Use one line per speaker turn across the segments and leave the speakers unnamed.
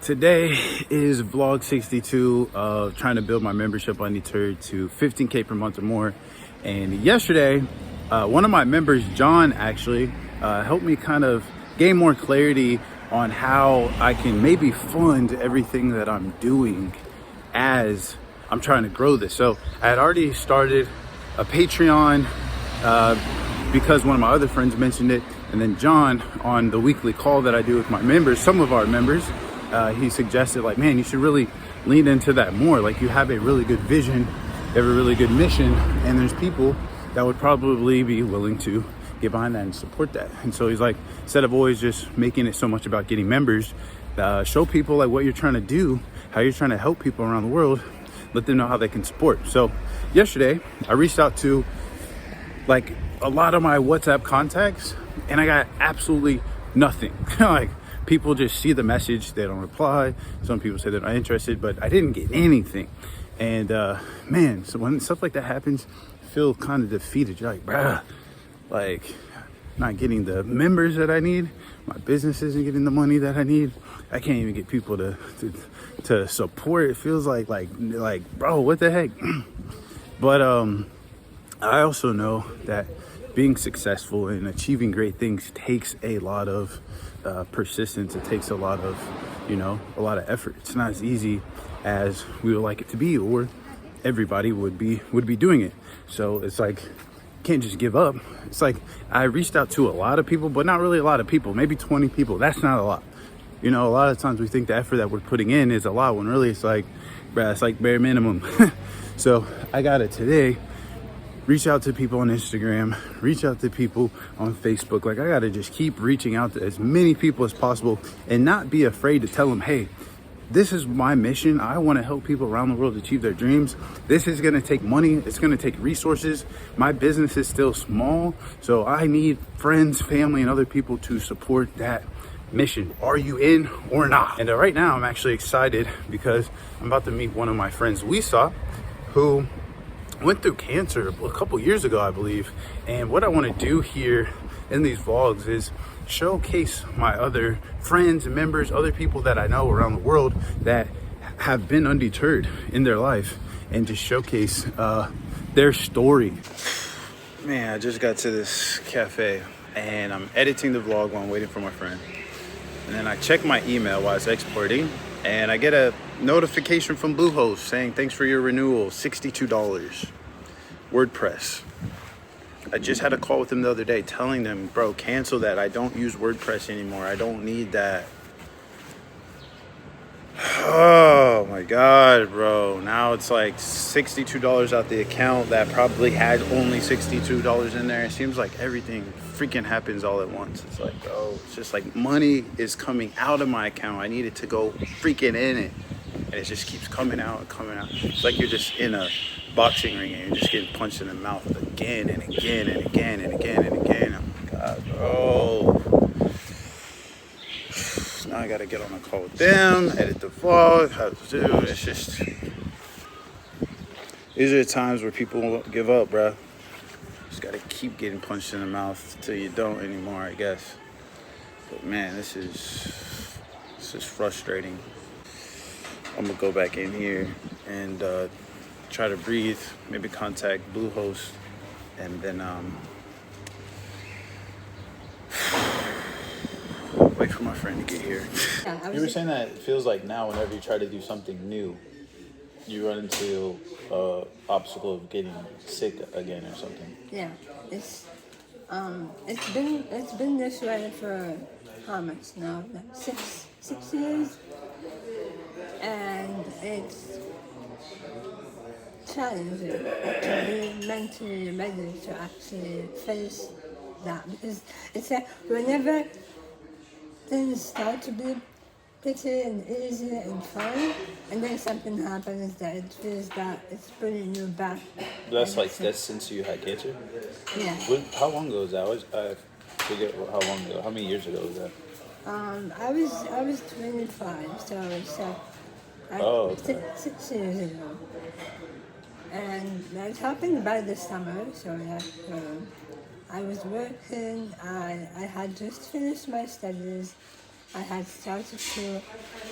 Today is vlog 62 of trying to build my membership on Deterred to 15K per month or more. And yesterday, one of my members, John, actually helped me kind of gain more clarity on how I can maybe fund everything that I'm doing as I'm trying to grow this. So I had already started a Patreon because one of my other friends mentioned it. And then John, on the weekly call that I do with my members, some of our members, he suggested, like, man, you should really lean into that more. Like, you have a really good vision, you have a really good mission, and there's people that would probably be willing to get behind that and support that. And so he's like, instead of always just making it so much about getting members, show people like what you're trying to do, how you're trying to help people around the world, let them know how they can support. So yesterday I reached out to like a lot of my WhatsApp contacts and I got absolutely nothing. Like, people just see the message, they don't reply. Some people say they're not interested, but I didn't get anything. And man, so when stuff like that happens, I feel kind of defeated. You're like, bruh, like, not getting the members that I need, my business isn't getting the money that I need, I can't even get people to support. It feels like bro, what the heck? But I also know that being successful and achieving great things takes a lot of persistence. It takes a lot of, a lot of effort. It's not as easy as we would like it to be, or everybody would be doing it. So it's like, can't just give up. It's like I reached out to a lot of people, but not really a lot of people, maybe 20 people. That's not a lot. A lot of times we think the effort that we're putting in is a lot, when really it's like, bruh, it's like bare minimum. So I got it today. Reach out to people on Instagram, reach out to people on Facebook. Like, I gotta just keep reaching out to as many people as possible and not be afraid to tell them, hey, this is my mission. I want to help people around the world achieve their dreams. This is going to take money. It's going to take resources. My business is still small, so I need friends, family, and other people to support that mission. Are you in or not? And right now I'm actually excited because I'm about to meet one of my friends, Lisa, who went through cancer a couple years ago, I believe. And what I want to do here in these vlogs is showcase my other friends and members, other people that I know around the world that have been undeterred in their life, and just showcase their story. Man, I just got to this cafe and I'm editing the vlog while I'm waiting for my friend. And then I check my email while it's exporting and I get a notification from Bluehost saying, thanks for your renewal, $62. WordPress. I just had a call with them the other day telling them, bro, cancel that. I don't use WordPress anymore. I don't need that. Oh my God, bro. Now it's like $62 out the account that probably had only $62 in there. It seems like everything freaking happens all at once. It's like, bro, it's just like money is coming out of my account. I need it to go freaking in it. And it just keeps coming out and coming out. It's like you're just in a boxing ring and you're just getting punched in the mouth again and again and again and again and again. Oh my God, bro. Now I gotta get on a call with them, edit the vlog, how to do. It's just, these are the times where people give up, bro. Just gotta keep getting punched in the mouth till you don't anymore, I guess. But man, this is frustrating. I'm gonna go back in here and try to breathe, maybe contact Bluehost, and then wait for my friend to get here. You were saying that it feels like now whenever you try to do something new, you run into obstacle of getting sick again or something.
Yeah, it's been this way for how much now? Like six years, and it's challenging to be mentally ready to actually face that, because it's like whenever things start to be pretty and easy and fun, and then something happens that it feels that it's bringing you back.
That's since you had cancer?
Yeah.
How long ago was that? I forget how long ago. How many years ago was that?
I was 25, so it's
okay.
6 years ago. And that happened by the summer, so I was working, I had just finished my studies, I had started to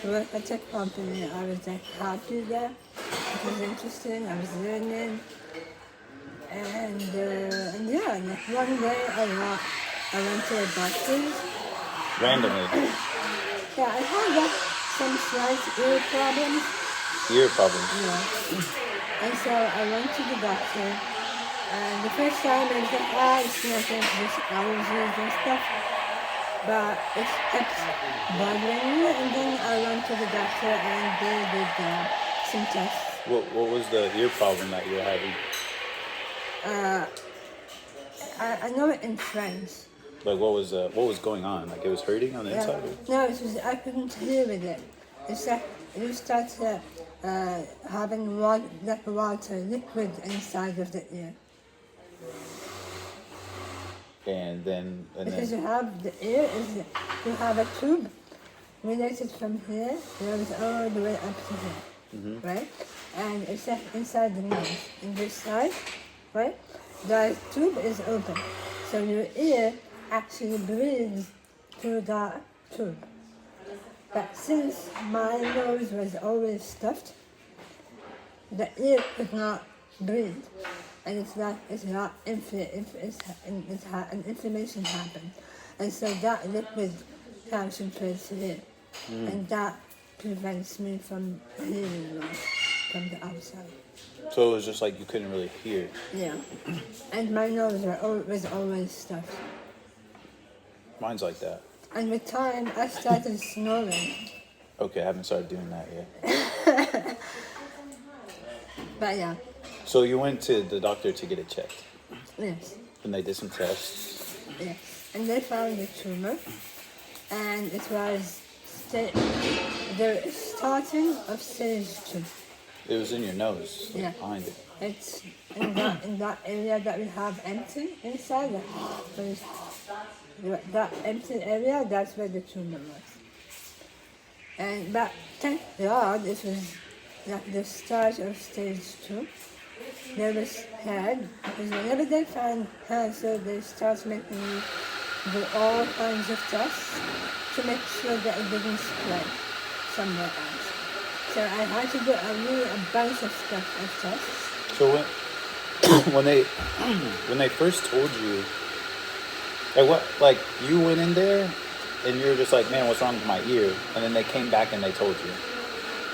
work at a company. I was like happy there. It was interesting. I was learning. And yeah, like one day I went to a doctor's.
Randomly.
Yeah, I had like some slight ear problems.
Ear problems.
Yeah. And so I went to the doctor. And the first time I was like, it's nothing, just allergies and stuff. But it kept bothering me. And then I went to the doctor and they did some tests.
What was the ear problem that you were having?
I know it in French.
Like what was going on? Like it was hurting on the inside?
No, it was, I couldn't hear with it. It's like you start having water, liquid inside of the ear. Because you have the ear you have a tube related from here, goes all the way up to here, right? And it's like inside the nose, in this side, right? The tube is open, so your ear actually breathes through that tube. But since my nose was always stuffed, the ear could not breathe. And an inflammation happened. And so that liquid concentrates here. And that prevents me from hearing well from the outside.
So it was just like you couldn't really hear.
Yeah. And my nose was always stuffed.
Mine's like that.
And with time, I started snoring.
Okay, I haven't started doing that yet.
But yeah,
So you went to the doctor to get it checked,
yes,
and they did some tests.
yes. And they found a tumor, and it was the starting of stage 2.
It was in your nose, like
Yeah.
behind it.
It's in that area that we have empty inside. That empty area, that's where the tumor was. But thank God it was like the start of stage 2. They were scared because whenever they find cancer, they start making me do all kinds of tests to make sure that it didn't spread somewhere else. So I had to do a bunch of stuff of tests.
So when they first told you, like you went in there and you were just like, man, what's wrong with my ear? And then they came back and they told you,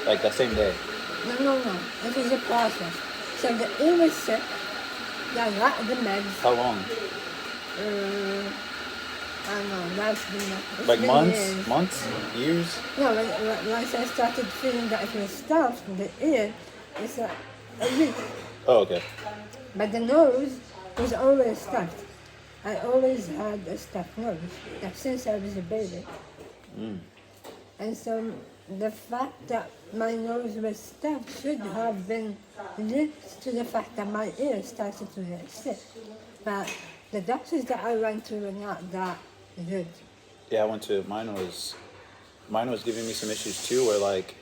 like that same day.
No. It was a process. So the ear was sick. I got the meds.
How long?
I don't know. That's been
Like
been
months?
years.
Months? Years?
No, once I started feeling that it was stuffed in the ear, it's a week.
Oh, okay.
But the nose was always stuffed. I always had a stuffed nose, like since I was a baby. And so the fact that my nose was stuffed should have been linked to the fact that my ear started to get sick. But the doctors that I went to were not that good.
Yeah, mine was giving me some issues too, where like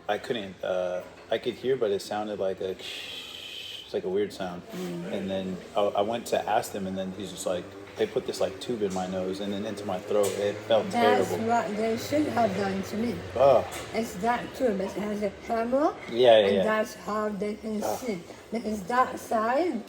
I couldn't, I could hear, but it sounded like it's like a weird sound. And then I went to ask them, and then he's just like, they put this like tube in my nose and then into my throat. It felt
That's
terrible.
what they should have done to me.
Oh,
It's that tube. It has a camera,
Yeah,
and
yeah.
that's how they can see. Because that side,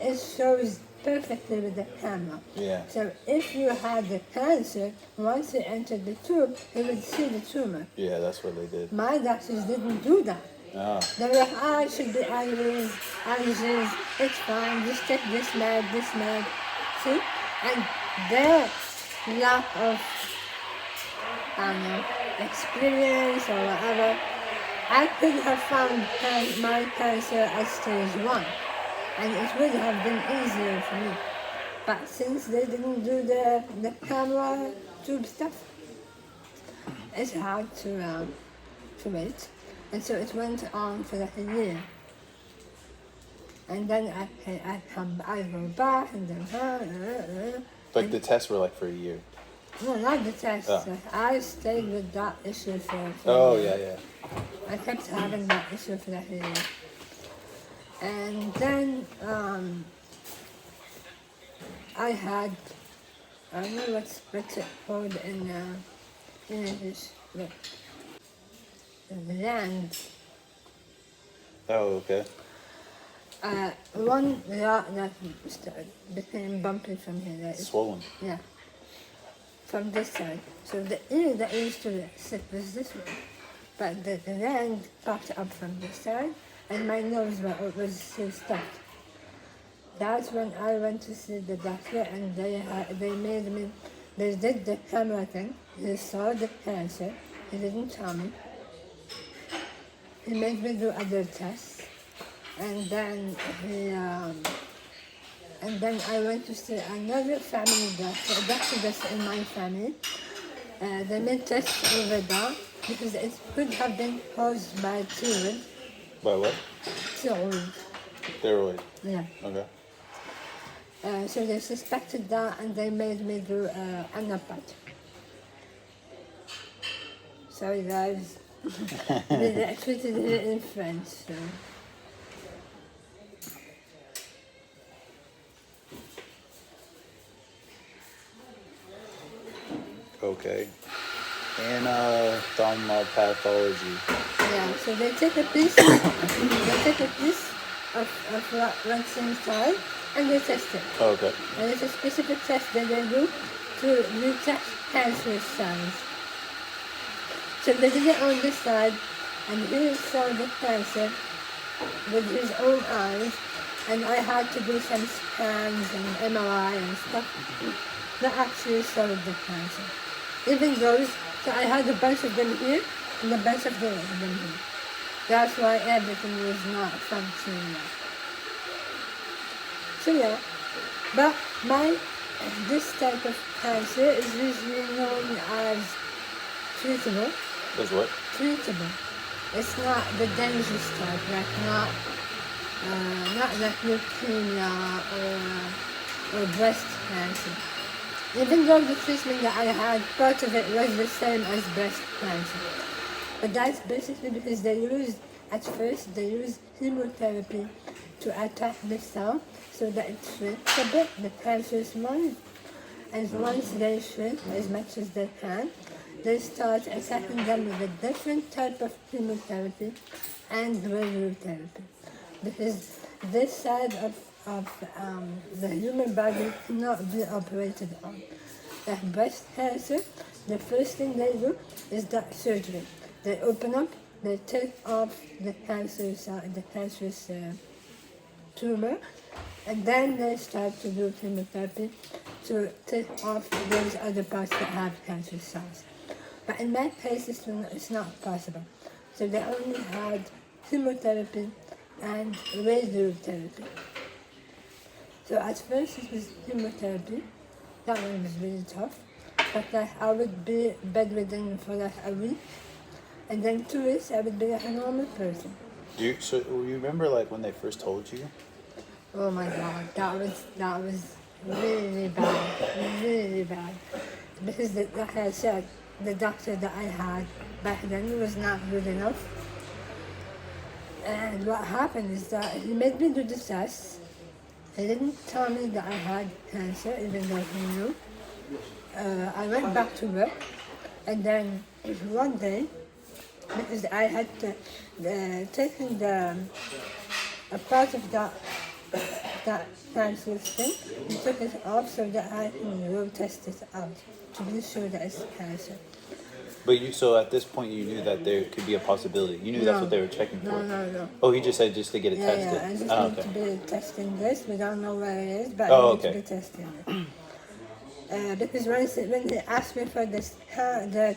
it shows perfectly with the camera.
Yeah.
So if you had the cancer, once it entered the tube, you would see the tumor.
Yeah, that's what they did.
My doctors didn't do that.
Oh,
They were like, it should be allergies, it's fine, just take this med. See? And their lack of, experience or whatever, I could have found my cancer at stage 1. And it would have been easier for me. But since they didn't do the camera tube stuff, it's hard to wait. And so it went on for like a year. And then I go back and then,
like the tests were like for a year.
no, not the test.
Oh.
I stayed with that issue for
Oh,
a year.
yeah.
I kept having that issue for like a year. And then I had, I don't know what's it called in in English. Look. The land.
Oh, okay.
One lot that became bumpy from here. That is,
Swollen.
yeah. From this side. So the ear that used to sit was this one. But the land popped up from this side, and my nose was still stuck. That's when I went to see the doctor, and they made me, they did the camera thing. They saw the cancer. He didn't tell me. He made me do other tests, and then I went to see another family doctor, a doctor that's in my family. They made tests over there because it could have been caused by thyroid.
By what?
Thyroid.
Steroid.
Yeah.
Okay.
So they suspected that, and they made me do anapat. Sorry guys. They treated it in French. So.
Okay. And pathology.
Yeah, so they take a piece, of what's inside, and they test it.
Okay.
And it's a specific test that they do to detect cancerous cells. So they did it on this side, and he saw the cancer with his own eyes, and I had to do some scans and MRI and stuff that actually showed the cancer. Even those, so I had a bunch of them here, and a bunch of them here. That's why everything was not functioning well. So yeah, but this type of cancer is usually known as treatable.
That's what?
Treatable. It's not the dangerous type, like not like leukemia or breast cancer. Even though the treatment that I had, part of it was the same as breast cancer. But that's basically because at first they use chemotherapy to attack the cell so that it shrinks a bit, the cancerous ones. And once they shrink as much as they can, they start attacking them with a different type of chemotherapy and radiotherapy. Because this side of the human body cannot be operated on. Like breast cancer, the first thing they do is that surgery. They open up, they take off the cancerous tumor, and then they start to do chemotherapy to take off those other parts that have cancer cells. But in my case, it's not possible. So they only had chemotherapy and radiotherapy. So at first it was chemotherapy. That one was really tough. But I would be bedridden for like a week. And then 2 weeks I would be like a normal person.
So you remember like when they first told you?
Oh my God, that was really bad, really bad. Because like I said, the doctor that I had back then was not good enough. And what happened is that he made me do the tests. He didn't tell me that I had cancer, even though he knew. I went back to work, and then one day, because I had taken a part of that cancer thing, and took it off so that I can go test it out to be sure that it's cancer.
But so at this point you knew that there could be a possibility. You knew that's what they were checking for.
No.
Oh, he just said just to get it tested.
Yeah, I just need to be testing this. We don't know where it is, but I need to be testing it. Because when they asked me for the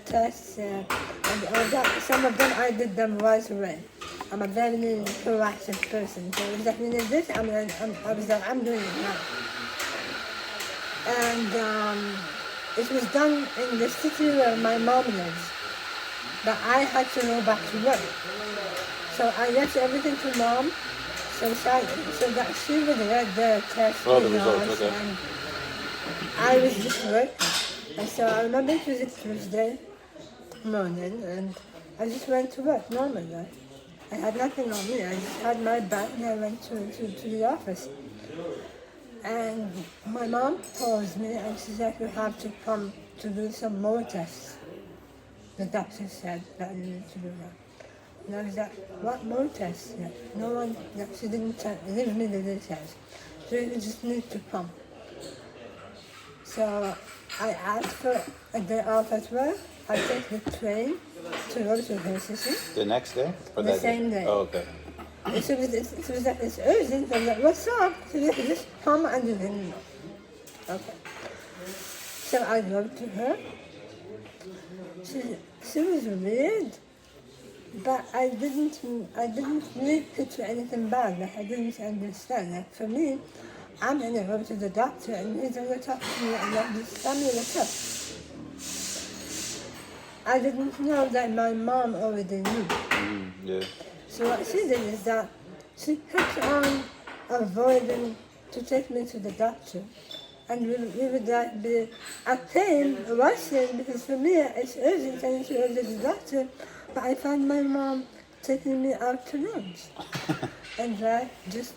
tests and all that, some of them I did them right away. I'm a very proactive person, so it was like, when it's this, I was like, I'm doing it now. And it was done in the city where my mom lives, but I had to go back to work. So I left everything to mom, so that she would get the test results,
okay.
and I was just working. And so I remember it was a Tuesday morning, and I just went to work normally. I had nothing on me. I just had my bag and I went to the office. And my mom calls me and she's like, you have to come to do some more tests. the doctor said that I needed to do that. And I was like, what more tests? Yeah. No one, she didn't give me the details. So you just need to come. So I asked for a day off as well. I take the train to go to Helsinki.
The next day? Or
The
that
same day.
Oh, okay.
It's urgent. I was like, what's up? She said, just come and you didn't know. Okay. So I go to her. She was weird, but I didn't really picture anything bad. Like I didn't understand. Like for me, I'm gonna go to the doctor and he's gonna talk to me and like just tell me what's up. I didn't know that my mom already knew.
Yeah.
So what she did is that she kept on avoiding to take me to the doctor. And we would like be, I came rushing because for me it's urgent I need to go to the doctor. But I found my mom taking me out to lunch. And just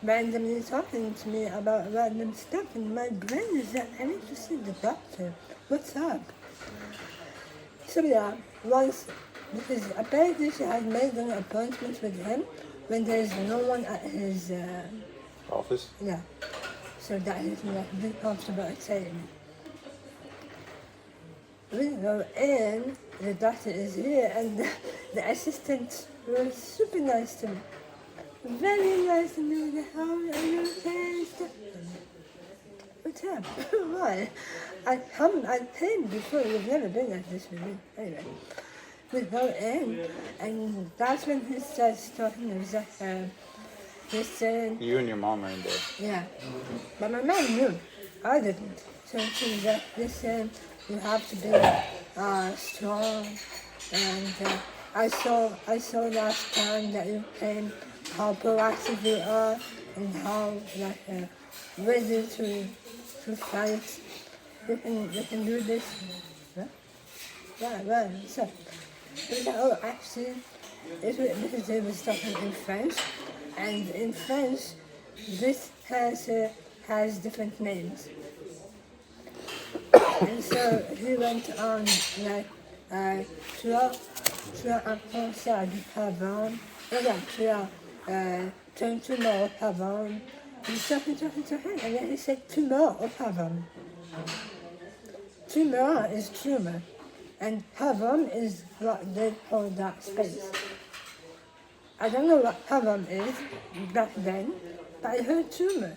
randomly talking to me about random stuff. And my brain is like, I need to see the doctor. What's up? So yeah, once, because apparently she had made an appointment with him when there's no one at his,
Office?
yeah. So that is like very comfortable at saying. We go in, the doctor is here, and the assistant was super nice to me. Very nice to me. Like, how are you okay? What's up? Why? I came before, we've never been like this with me. Anyway, we go in, and that's when he starts talking. It was like, listen.
You and your mom are in there.
Yeah, but my mom knew. I didn't. So she was like, listen, you have to be strong. And I saw last time that you came how proactive you are and how ready to fight. You can do this. Huh? Yeah. So it was like, oh, actually, because they were talking in French. And in French, this cancer has different names. And so he went on like, tu as un cancer du pavon, tu as un tumor au pavon. He's talking, and then he said tumor au pavon. Tumor is tumor, and pavon is what they call that space. I don't know what pavon is back then, but I heard tumor.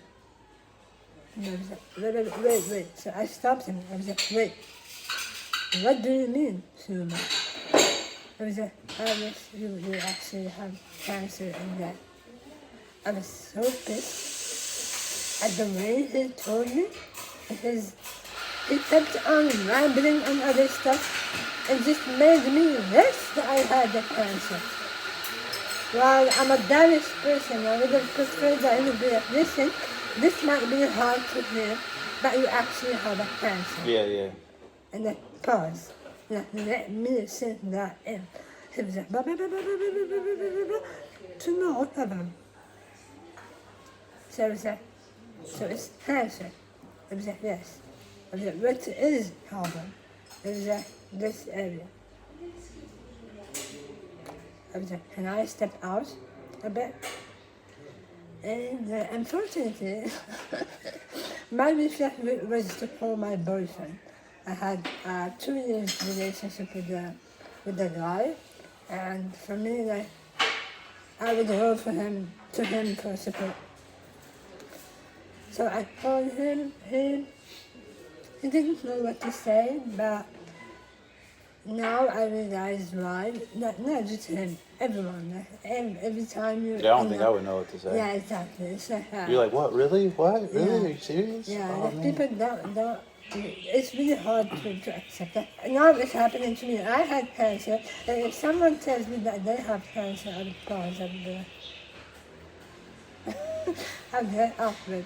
And I was like, wait. So I stopped him. I was like, wait, what do you mean, tumor? I was like, you actually have cancer in that. I was so pissed at the way he told me, because he kept on rambling on other stuff and just made me wish that I had the cancer. Well, I'm a Danish person. I would have preferred that he would be like, listen, this might be hard to hear, but you actually have a cancer.
Yeah.
And then pause. Let me sink that in. He was like, tumor problem. So I was like, so it's cancer. I was like, yes. I was like, what is problem? It was like, this area. I was like, can I step out a bit? And unfortunately, my reflex was to call my boyfriend. I had a 2 years relationship with the guy, and for me, like, I would go to him for support. So I called him. He didn't know what to say, but now I realize why. Not just him, everyone. Like, every time you.
Yeah, I don't think I would know what to say.
Yeah, exactly. It's like
You're like, what? Really? What? Really?
Yeah.
Are you serious?
Yeah,
Oh,
like
man.
people don't. It's really hard to accept that. Now it's happening to me. I had cancer, and if someone tells me that they have cancer, I would pause. I would be like, I'm very awkward.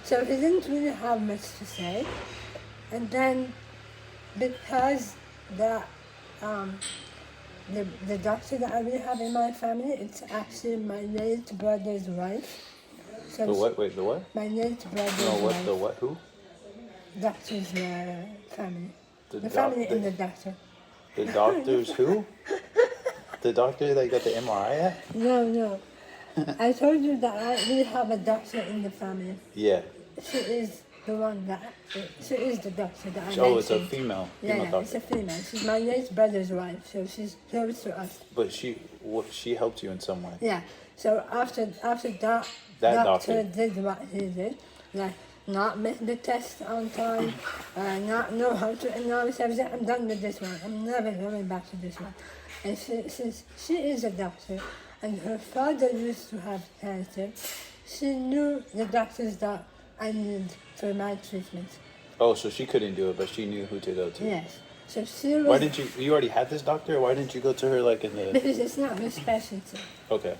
So he didn't really have much to say, and then because the doctor that I really have in my family, it's actually my late brother's wife. So
The what? Wait, the what?
my late brother's
No, what?
wife.
The what? Who?
Doctor's family. The family and the doctor.
The doctors who? The doctor that you got the MRI at?
No. I told you that we have a doctor in the family.
Yeah.
She is the one that, she is the doctor that I mentioned.
Oh, it's a female
Yeah,
doctor.
it's a female. She's my late brother's wife, so she's close to us.
But she helped you in some way.
Yeah, so after that
That
doctor
doctor.
did what he did, like not make the test on time, not know how to announce everything. I'm done with this one. I'm never going back to this one. And since she is a doctor, and her father used to have cancer, she knew the doctors that I need for my treatment.
Oh, so she couldn't do it, but she knew who to go to.
Yes. So she was.
Why didn't you already had this doctor? Why didn't you go to her like in the?
Because it's not her specialty.
Okay.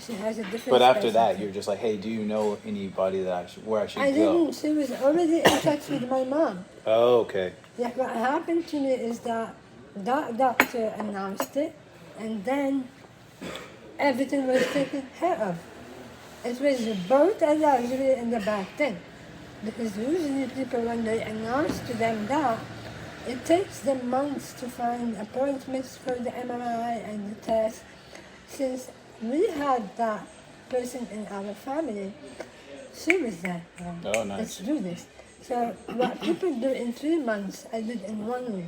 She has a different.
But after that,
specialty.
you're just like, hey, do you know anybody that where I should
I
go?
didn't. She was already in touch with my mom.
Oh, okay.
Yeah, what happened to me is that doctor announced it, and then everything was taken care of. It was both a luxury and a bad thing. Because usually people, when they announce to them that, it takes them months to find appointments for the MRI and the test. Since we had that person in our family, she was there.
Oh, nice.
Let's do this. So what people do in 3 months, I did in 1 week.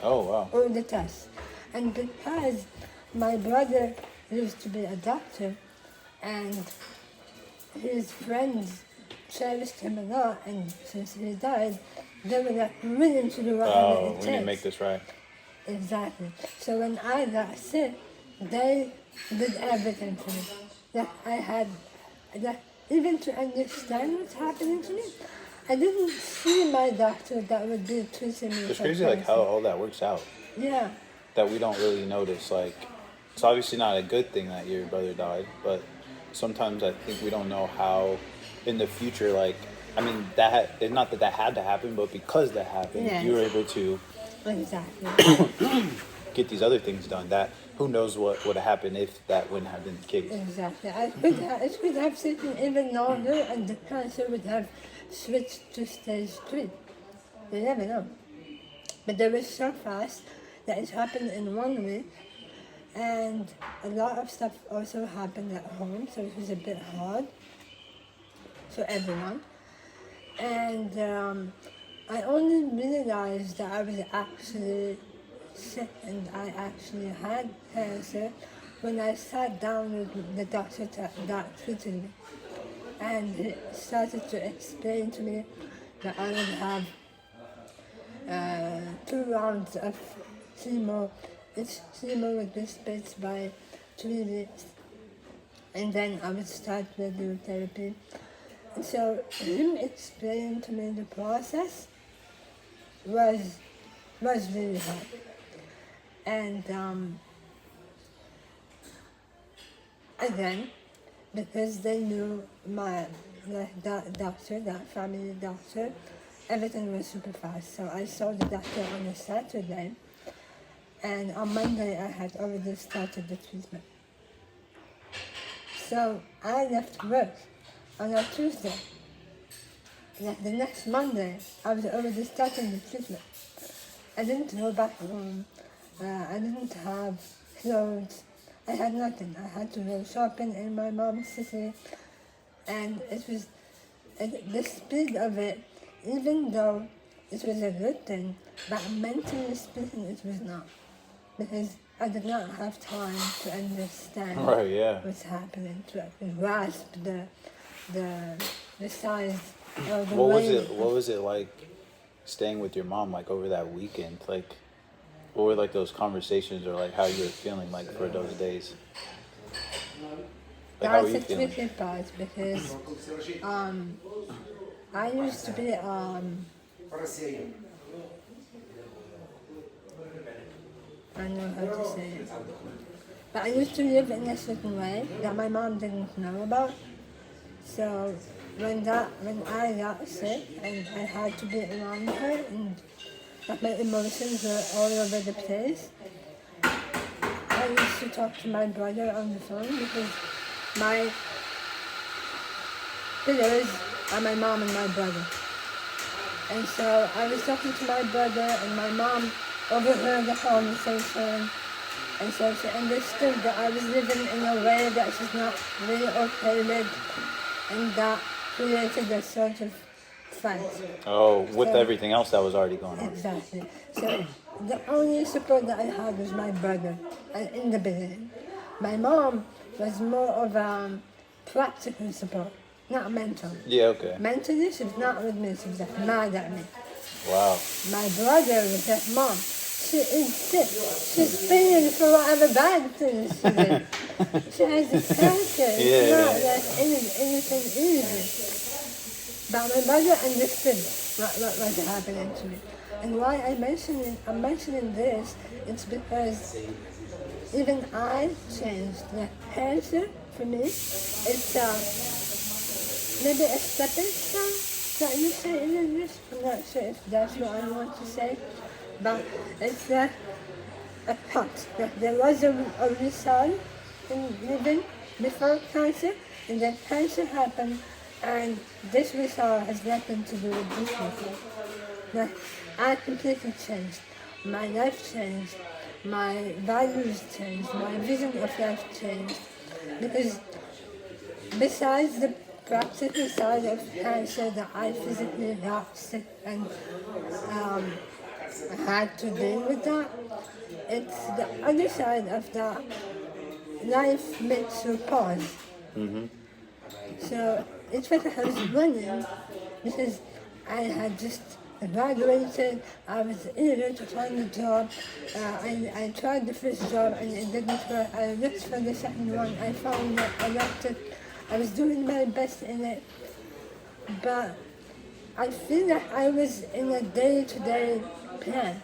Oh, wow.
All the tests. And because my brother used to be a doctor and his friends cherished him a lot, and since he died, they were like willing to do whatever
Oh,
it
we
takes.
need to make this right.
Exactly. So when I got sick, they did everything for me. That I had, that even to understand what's happening to me, I didn't see my doctor that would be treating me.
It's
for
crazy like how
cancer.
all that works out.
Yeah.
That we don't really notice. Like, it's obviously not a good thing that your brother died, but sometimes I think we don't know how in the future, like, I mean, it's not that had to happen, but because that happened,
Yes.
you were able to
Exactly.
get these other things done. That, who knows what would have happened if that wouldn't have been the case.
Exactly. It could have taken even longer, and the cancer would have switched to stage 3. You never know. But they were so fast that it happened in 1 week, and a lot of stuff also happened at home, so it was a bit hard for everyone. And I only realized that I was actually sick and I actually had cancer when I sat down with the doctor that treated me. And he started to explain to me that I would have 2 rounds of chemo. Each chemo would be spaced by 3 weeks. And then I would start radiotherapy. And so him explaining to me the process was really hard. And again, because they knew that doctor, that family doctor, everything was super fast. So I saw the doctor on a Saturday, and on Monday I had already started the treatment. So I left work on a Tuesday. Like the next Monday, I was already starting the treatment. I didn't go back home. I didn't have clothes. I had nothing. I had to go shopping in my mom's city. And it was the speed of it, even though it was a good thing, but mentally speaking, it was not. Because I did not have time to understand
Right, yeah.
what's happening, to grasp the size of the
What was
way.
it? What was it like staying with your mom like over that weekend? Like, what were like those conversations or like how you were feeling like for those days? Like, how were
That's
you
the
feeling?
tricky part because I used to be I don't know how to say it. But I used to live in a certain way that my mom didn't know about. So when I got sick and I had to be around her and that my emotions were all over the place, I used to talk to my brother on the phone because my pillars are my mom and my brother. And so I was talking to my brother, and my mom overheard the conversation. And so she understood that I was living in a way that she's not really okay with, and that created a sort of fight.
Oh, with
So-
everything else that was already going on.
Exactly. So the only support that I had was my brother in the beginning. My mom was more of a practical support, not mental.
Yeah, okay.
Mentally, she was not with me, she was like mad at me.
Wow.
My brother was like, Mom, she is sick. She's paying for whatever bad things she did. She has a cancer. It's
Yeah.
not like anything easy. But my brother understood what was happening to me. And why I'm mentioning this, it's because even I changed. Like cancer, for me, it's maybe a stepping stone that you say in English. I'm not sure if that's what I want to say. But it's a cut. There was a result in living before cancer, and then cancer happened, and this result has nothing to do with this result. Like, I completely changed. My life changed. My values changed. My vision of life changed. Because besides the practical side of cancer that I physically got sick and had to deal with that, it's the other side of that. Life makes you pause. So it's like I was running because I had just graduated. I was eager to find a job. I tried the first job and it didn't work. I looked for the second one. I found it. I loved it. I was doing my best in it. But I feel like I was in a day-to-day plan.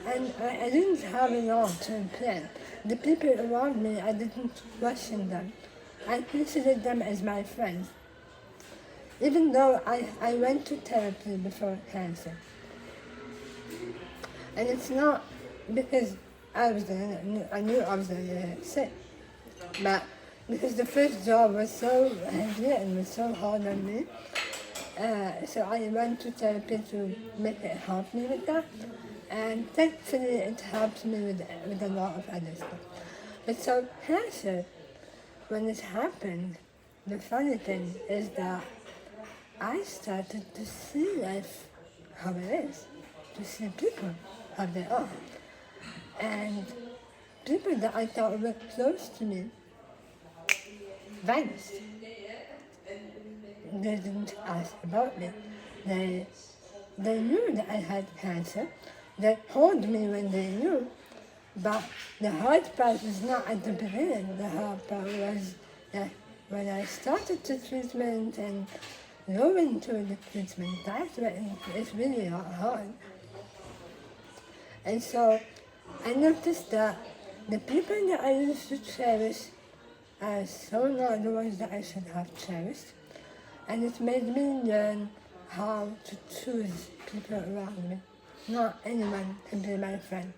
And I didn't have a long-term plan. The people around me, I didn't question them. I considered them as my friends. Even though I went to therapy before cancer. And it's not because I knew I was going to get sick. But because the first job was so heavy and was so hard on me. So I went to therapy to make it help me with that. And thankfully it helped me with a lot of other stuff. But so cancer, when it happened, the funny thing is that I started to see life how it is, to see people how they are. And people that I thought were close to me vanished. They didn't ask about me. They knew that I had cancer. They told me when they knew. But the hard part was not at the beginning. The hard part was that when I started the treatment and going through the treatment, that's when it's really hard. And so I noticed that the people that I used to cherish are so not the ones that I should have cherished. And it made me learn how to choose people around me. Not anyone can be my friend.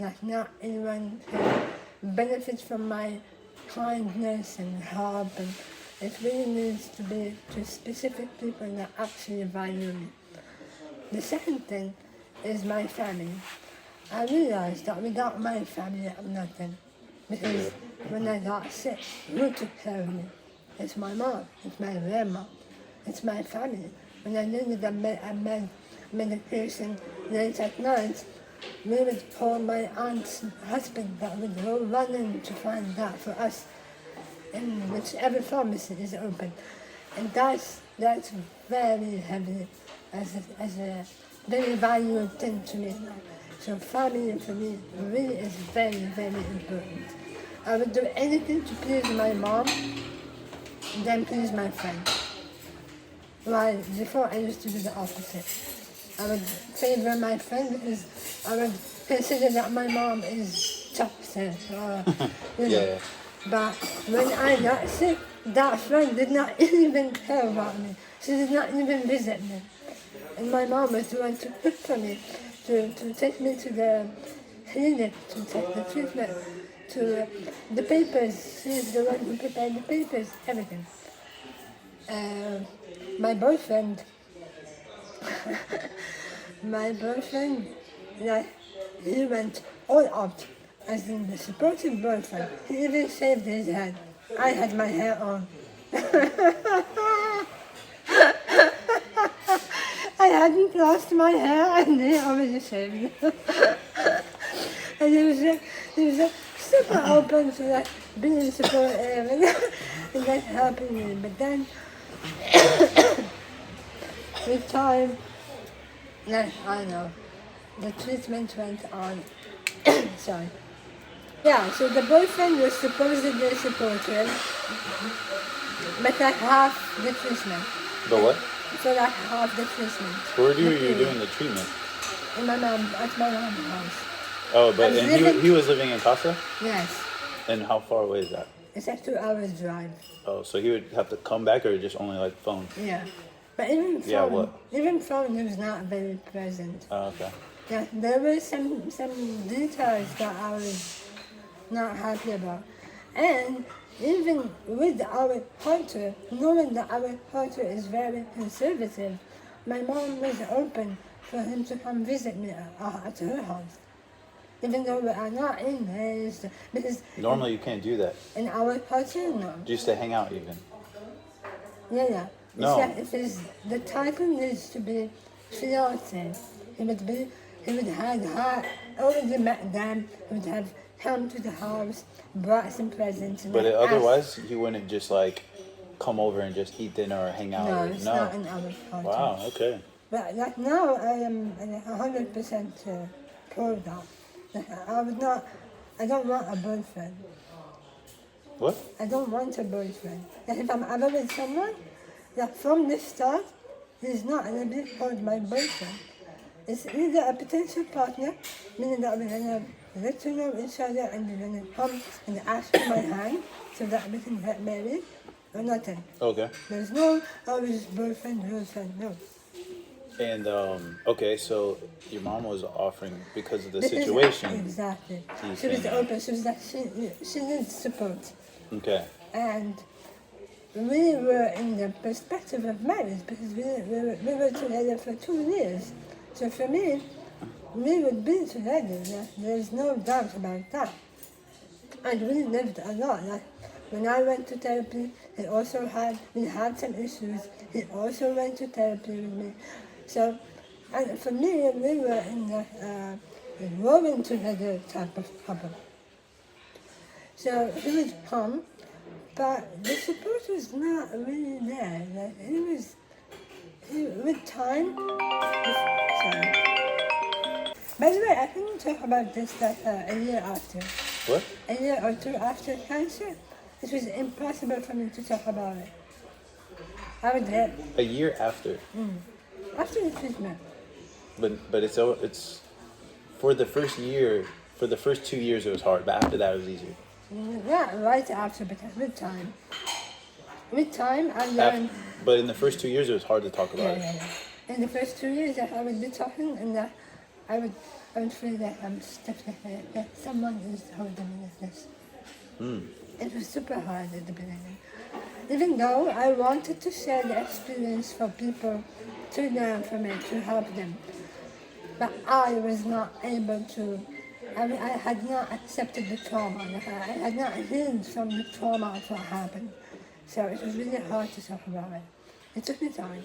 Like not anyone can benefit from my kindness and help. And it really needs to be to specific people that actually value me. The second thing is my family. I realized that without my family, I'm nothing. Because when I got sick, who took care of me? It's my mom, it's my grandma, it's my family. When I needed a medication late at night, we would call my aunt's husband that would go running to find that for us in whichever pharmacy is open. And that's very heavy as a very valuable thing to me. So family for me really is very, very important. I would do anything to please my mom, then please my friend. While before I used to do the opposite. I would favor my friend because I would consider that my mom is toxic or, you know.
Yeah.
But when I got sick, that friend did not even care about me. She did not even visit me. And my mom was the one to cook for me, to take me to the clinic, to take the treatment, to the papers. She's the one who prepared the papers, everything. My boyfriend, My boyfriend, like, he went all out, as in the supportive boyfriend. He even shaved his head. I had my hair on. I hadn't lost my hair and he already shaved. And he was like super open to like being supportive and like helping me. But then with time, like, I don't know, the treatment went on. Sorry. Yeah, so the boyfriend was supposedly supportive, but like half the treatment.
But what?
So like half the treatment.
Where were you doing the treatment?
In my mom, at my mom's house.
Oh, but
I was
and
living-
he was living in Casa?
Yes,
And how far away is that?
it's like 2 hours drive.
Oh, so he would have to come back or just only like phone?
Yeah, but even
Yeah,
phone,
what?
even phone, he was not very present.
Oh, okay.
Yeah, there were some details that I was not happy about, and even with our partner, knowing that our partner is very conservative, my mom was open for him to come visit me at her house, even though we are not in his, because
Normally you can't do that.
in our culture, no.
Just to hang out even.
Yeah.
No.
It's like if it's, the title needs to be fiance. He would have already met them. He would have come to the house, brought some presents. And
But
then asked-
otherwise, he wouldn't just like come over and just eat dinner or hang out.
No,
or,
it's not in our culture.
Wow. Okay.
But like now, I am 100% pro that. Like, I don't want a boyfriend.
What?
I don't want a boyfriend. Like if I'm ever with someone, like from the start, he's not going to be called my boyfriend. It's either a potential partner, meaning that we're going to get to know each other and we're going to come and ask for my hand so that we can get married, or nothing.
Okay.
There's no always boyfriend, girlfriend, no.
And okay, so your mom was offering because of the
Because-
situation.
Exactly.
You
She was
think-
open. She was like, she needs support.
Okay.
And we were in the perspective of marriage because we were together for 2 years. So for me, we would be together. There's no doubt about that. And we lived a lot. Like, when I went to therapy, we had some issues. He also went to therapy with me. So, and for me, we were in the growing together type of couple. So he would come, but the support was not really there. Like with time. Sorry. By the way, I can talk about this like a year after.
What?
A year or two after cancer, it was impossible for me to talk about it. I would have
A year after.
after the treatment.
But it's for the first year. For the first 2 years, it was hard, but after that, it was easier.
Yeah, right after, but with time. With time, I learned.
But in the first 2 years, it was hard to talk about it.
Yeah. In the first 2 years, I would be talking, and I would feel that I'm stuck there, that someone is holding me like this. It was super hard at the beginning. Even though I wanted to share the experience for people to learn from it, to help them. But I was not able to, I had not accepted the trauma. Like, I had not healed from the trauma of what happened. So it was really hard to talk about it. It took me time.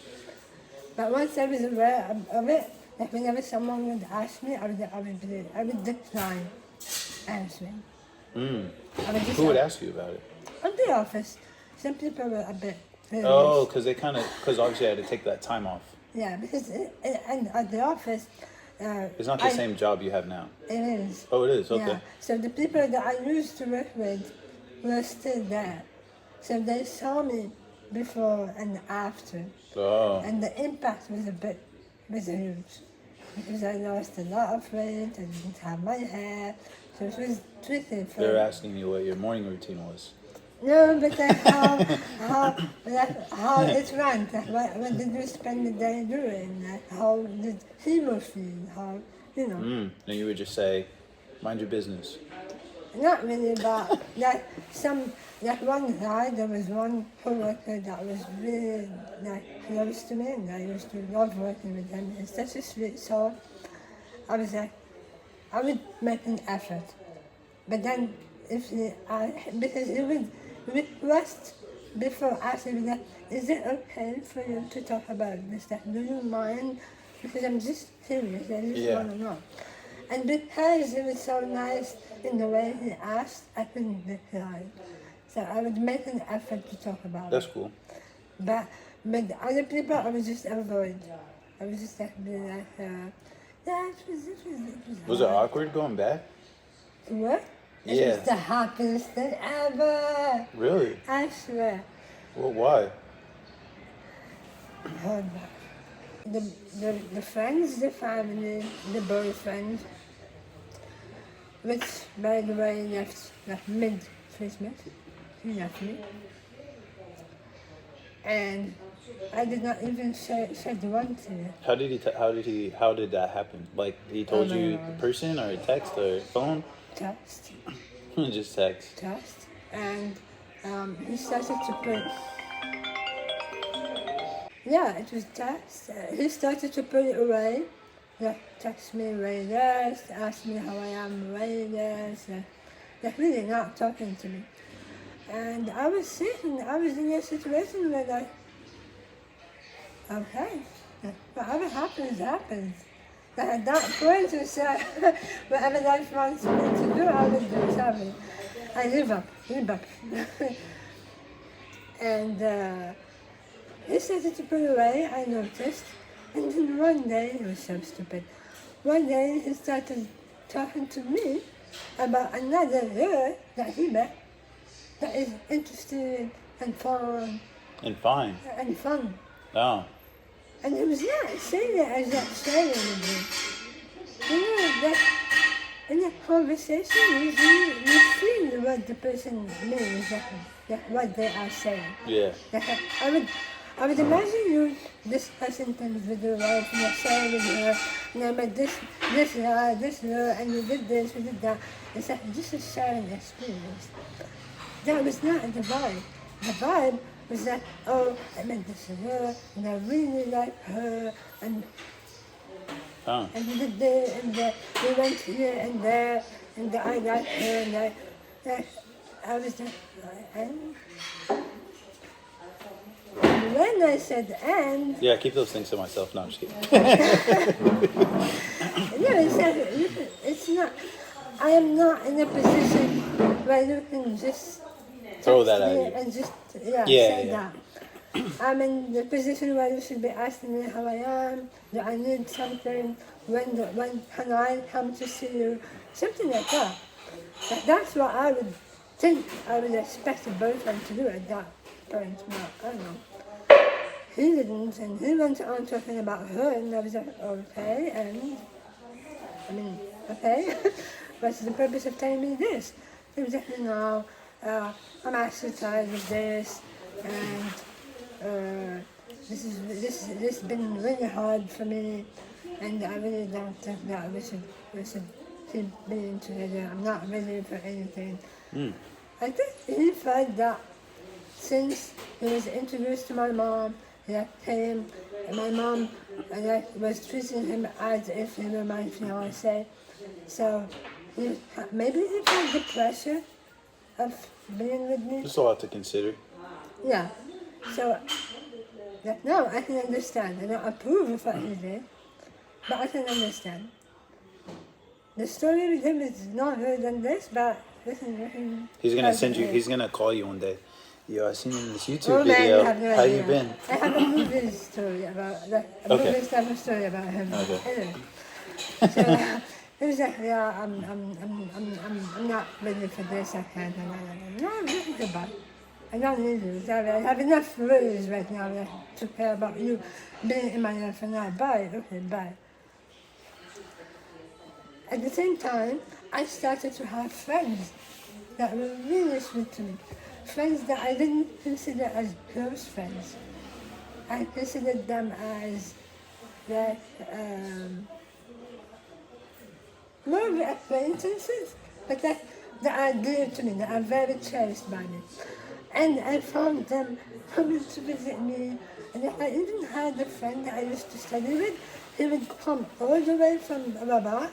But once I was aware of it, like whenever someone would ask me, I would decline answering. I would just
Who would ask you about it?
at the office. Some people were a bit.
Oh, because obviously I had to take that time off.
Yeah, because and at the office.
It's not the same job you have now.
It is.
Oh, it is? Okay.
Yeah. So the people that I used to work with were still there. So they saw me before and after.
Oh.
And the impact was huge. Because I lost a lot of weight, I didn't have my hair. So it was tricky for
They're asking you what your morning routine was.
No, but like how it ran. Like, what did you spend the day doing? Like, how did he feel? How, you know.
And you would just say, mind your business.
Not really, but like that one guy, there was one co-worker that was really like close to me, and I used to love working with him. He's such a sweet soul. I was like, I would make an effort, but then because he would request before asking me that, is it okay for you to talk about this? That, do you mind? Because I'm just curious, I just
Yeah.
want to know. And because it was so nice in the way he asked, I couldn't decline. So I would make an effort to talk about
That's
it.
cool.
But other people, I would just avoid. I would just like be like, yeah, it was
Was it
hard.
awkward going back?
What? It
Yeah.
was the happiest thing ever.
Really?
I swear.
Well, why?
Oh, no. The friends, the family, the boyfriend, which, by the way, left like mid-Christmas. He left me. And I did not even shed one tear.
How did that happen? Like he told
Oh,
you
my
in
God.
person or text or phone?
Text.
Just text.
And he started to put, yeah, it was text. He started to put it away. Like, text me way less, ask me how I am way less. Like, really not talking to me. And I was in a situation where like, okay, whatever happens, happens. But at that point, it's whatever life wants me to do, I will do. Sorry. I live up. And he started to put away, I noticed. And then one day, it was so stupid. One day, he started talking to me about another girl that he met that is interested and fun
And fine.
and fun.
Oh.
And he was not saying it as that sharing with me. You know, that in a conversation, you feel what the person means, that what they are saying.
Yeah.
I would imagine you discussing things with your wife, and you're sharing with her, and I met this girl, and you did this, you did that. It's like just a sharing experience. That was not the vibe. The vibe was that, oh, I met this girl, and I really like her, and
Oh.
we did this, and we went here and there, and I like her, and I was like, and when I said and,
Yeah, I keep those things to myself. No, I'm just kidding.
it's not, I am not in a position where you can just
Throw
text
that at
me
you.
and just
Yeah,
say
yeah.
that. I'm in the position where you should be asking me how I am, do I need something, when can I come to see you, something like that. That's what I would think I would expect a boyfriend to do at that point, but I don't know. He didn't, and he went on talking about her, and I was like, okay, and I mean, okay, what's the purpose of telling me this? He was like, no, I'm actually tired of this, and this has been really hard for me, and I really don't think that we should keep being together. I'm not ready for anything. I think he felt that since he was introduced to my mom, that came, and my mom was treating him as if he were my fiance. So maybe he felt the pressure of being with me.
Just a lot to consider.
Yeah. So now I can understand. I don't approve of what he did, but I can understand. The story with him is longer than this, but listen.
He's gonna send you. He's gonna call you one day. Yo, I seen you in this YouTube
Oh man,
video.
you have no
How
idea.
you been?
I have a movie story about that. A
Okay.
movie type of story about him.
Okay.
Anyway, so he was like, yeah, I'm not ready for this. I can't. No, I'm ready to buy. I don't need you. I have enough worries right now to care about you being in my life and not buy. Okay, bye. At the same time, I started to have friends that were really sweet to me. Friends that I didn't consider as close friends. I considered them as like more of acquaintances, but like that are dear to me, that are very cherished by me. And I found them coming to visit me. And I even had a friend that I used to study with. He would come all the way from Rabat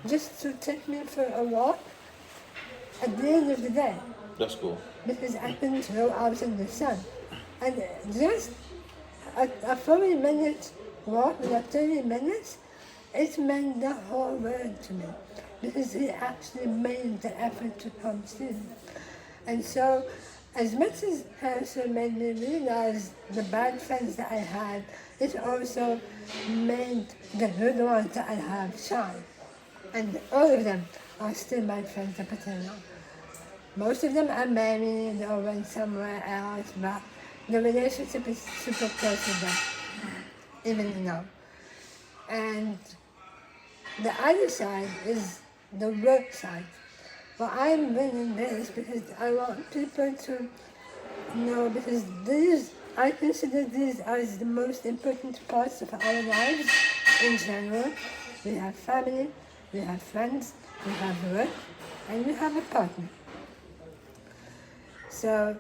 just to take me for a walk at the end of the day,
That's cool.
because I couldn't go out in the sun. And just a 40-minute walk, or 30 minutes, it meant the whole world to me, because he actually made the effort to come see me. And so, as much as cancer made me realize the bad friends that I had, it also made the good ones that I have shine. And all of them are still my friends up until now. Most of them are married or went somewhere else, but the relationship is super close with them, even now. And the other side is the work side. Well, I'm bringing this because I want people to know, because I consider these as the most important parts of our lives in general. We have family, we have friends, we have work, and we have a partner. So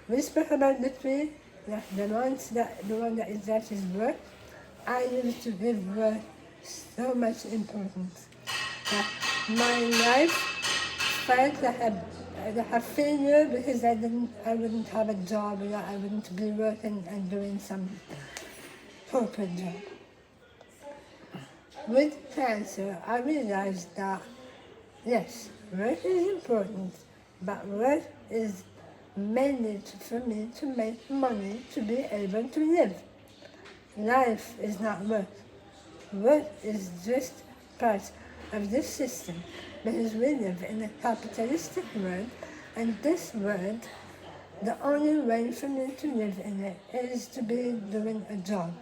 we spoke about the three, the one that is work. I used to give work so much importance. My life felt like a failure because I wouldn't have a job, or I wouldn't be working and doing some corporate job. With cancer, I realized that yes, work is important, but work is mainly for me to make money to be able to live. Life is not work. Work is just part of this system, because we live in a capitalistic world, and this world, the only way for me to live in it is to be doing a job.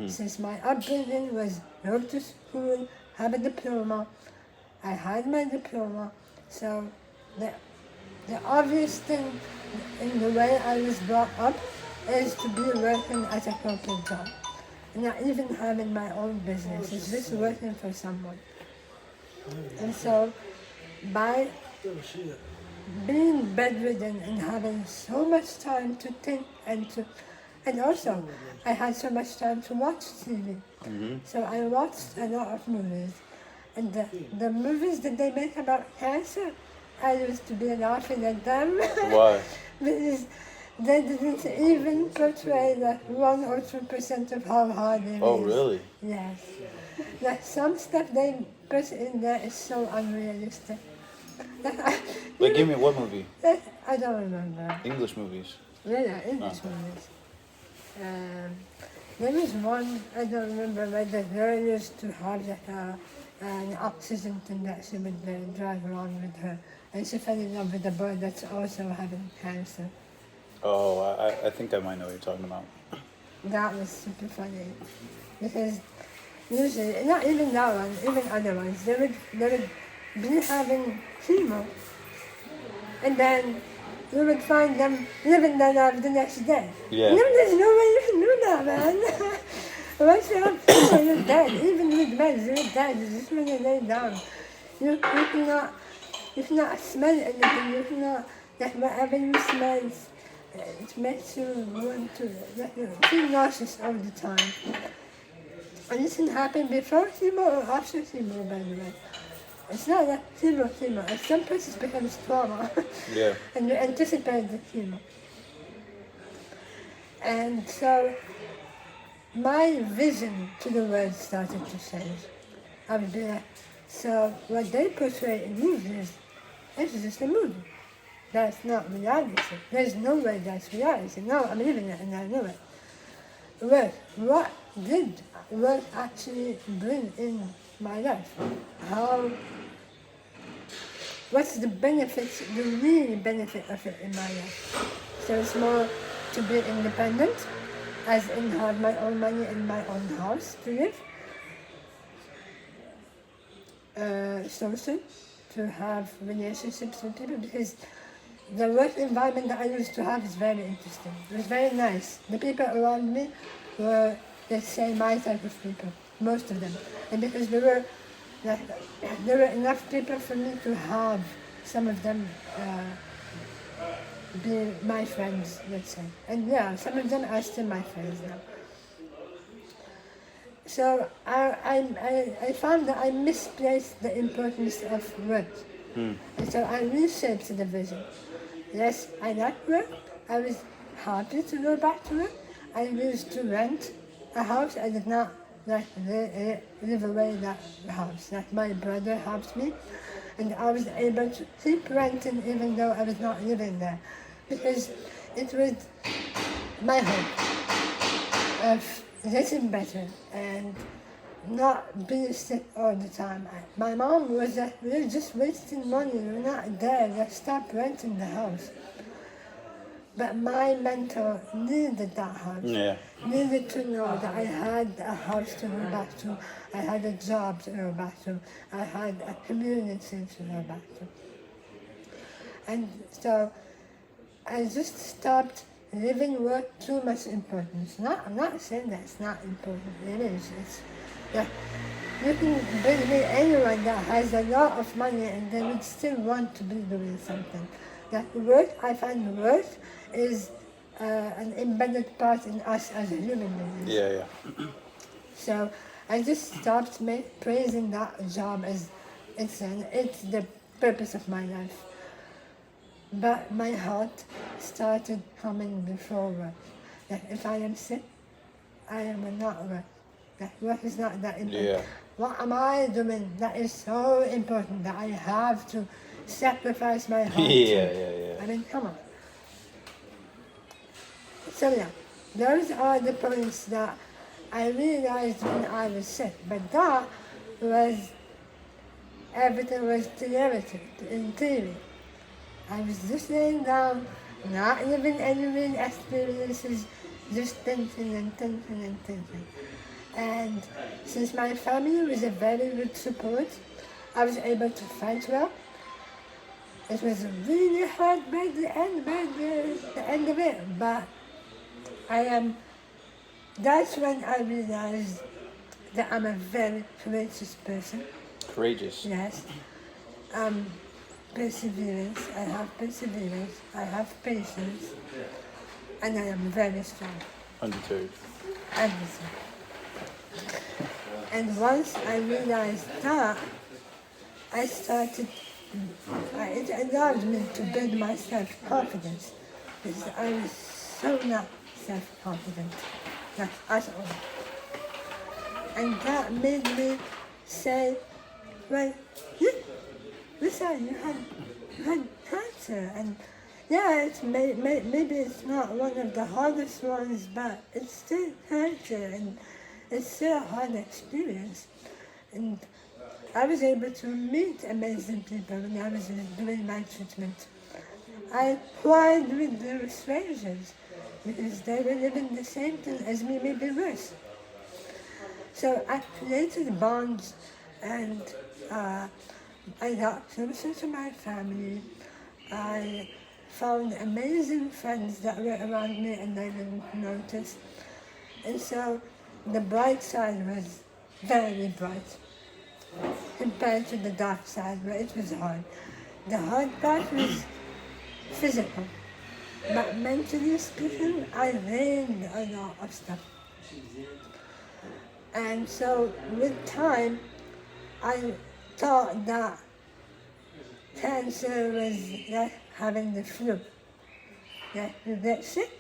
Since my upbringing was go to school, have a diploma, I had my diploma, so the obvious thing in the way I was brought up is to be working at a corporate job. Not even having my own business, it's just working for someone. And so, by being bedridden and having so much time to think and also I had so much time to watch TV. So I watched a lot of movies. And the movies that they make about cancer, I used to be laughing at them.
Why?
Because they didn't even portray like 1 or 2% of how hard it is.
Oh, really?
Yes. Like some stuff they put in there is so unrealistic.
Like, give me what movie?
I don't remember.
English movies.
Yeah, English movies. There was one, I don't remember, where the girl used to have like an accident and that she would drive around with her. And she fell in love with a boy that's also having cancer.
Oh, I think I might know what you're talking about.
That was super funny. Because usually, not even that one, even other ones, they would be having chemo. And then you would find them living their life the next day.
Yeah.
No, there's no way you can do that, man. Once you have chemo, you're dead. Even with meds, you're dead. Just when you lay down. You cannot smell anything. You cannot, like whatever you smell, it makes you want to feel nauseous all the time. And this can happen before chemo or after chemo, by the way. It's not like chemo. At some places it becomes trauma.
Yeah.
And you anticipate the chemo. And so my vision to the world started to change. I would be like, so what they portray in movies is just a movie. That's not reality. There's no way that's reality. No, I'm living it and I know it. Well, what did work actually bring in my life? What's the benefits, the real benefit of it in my life? So it's more to be independent, as in have my own money in my own house to live. Social, to have relationships with people, because the work environment that I used to have is very interesting. It was very nice. The people around me were, let's say, my type of people, most of them. And because there were enough people for me to have some of them be my friends, let's say. And yeah, some of them are still my friends now. So I found that I misplaced the importance of work. And so I reshaped the vision. Yes, I like work. I was happy to go back to work. I used to rent a house. I did not like live away that house. Like my brother helped me, and I was able to keep renting even though I was not living there, because it was my hope of getting better and not being sick all the time. My mom was like, we're just wasting money, we're not there, let's stop renting the house. But my mentor needed that house.
Yeah.
Needed to know that I had a house to go back to, I had a job to go back to, I had a community to go back to. And so I just stopped giving work too much importance. I'm not saying that it's not important, it is. Yeah, you can bring me anyone that has a lot of money and they would still want to be doing something. That work, I find work is an embedded part in us as human beings.
Yeah.
So I just stopped praising that job as it's the purpose of my life. But my heart started coming before work. That if I am sick, I will not work. That work is not that important.
Yeah.
What am I doing that is so important that I have to sacrifice my heart to?
Yeah.
I mean, come on. So yeah, those are the points that I realized when I was sick. But that was, everything was theoretic, in theory. I was just laying down, not living any real experiences, just thinking and thinking and thinking. And since my family was a very good support, I was able to fight well. It was really hard by the end of it, but that's when I realized that I'm a very courageous person.
Courageous.
Yes. Perseverance, I have patience, and I am very strong.
Undeterred.
And once I realized that, it allowed me to build my self-confidence, because I was so not self-confident, not at all. And that made me say, well, listen, you had cancer, and yeah, maybe it's not one of the hardest ones, but it's still cancer, and it's still a hard experience. And I was able to meet amazing people when I was doing my treatment. I cried with the strangers because they were living the same thing as me, maybe worse. So I created bonds, and I got closer to my family. I found amazing friends that were around me and I didn't notice. And so the bright side was very bright compared to the dark side where it was hard. The hard part was physical, but mentally speaking, I learned a lot of stuff. And so with time, I thought that cancer was like having the flu. Like you get sick,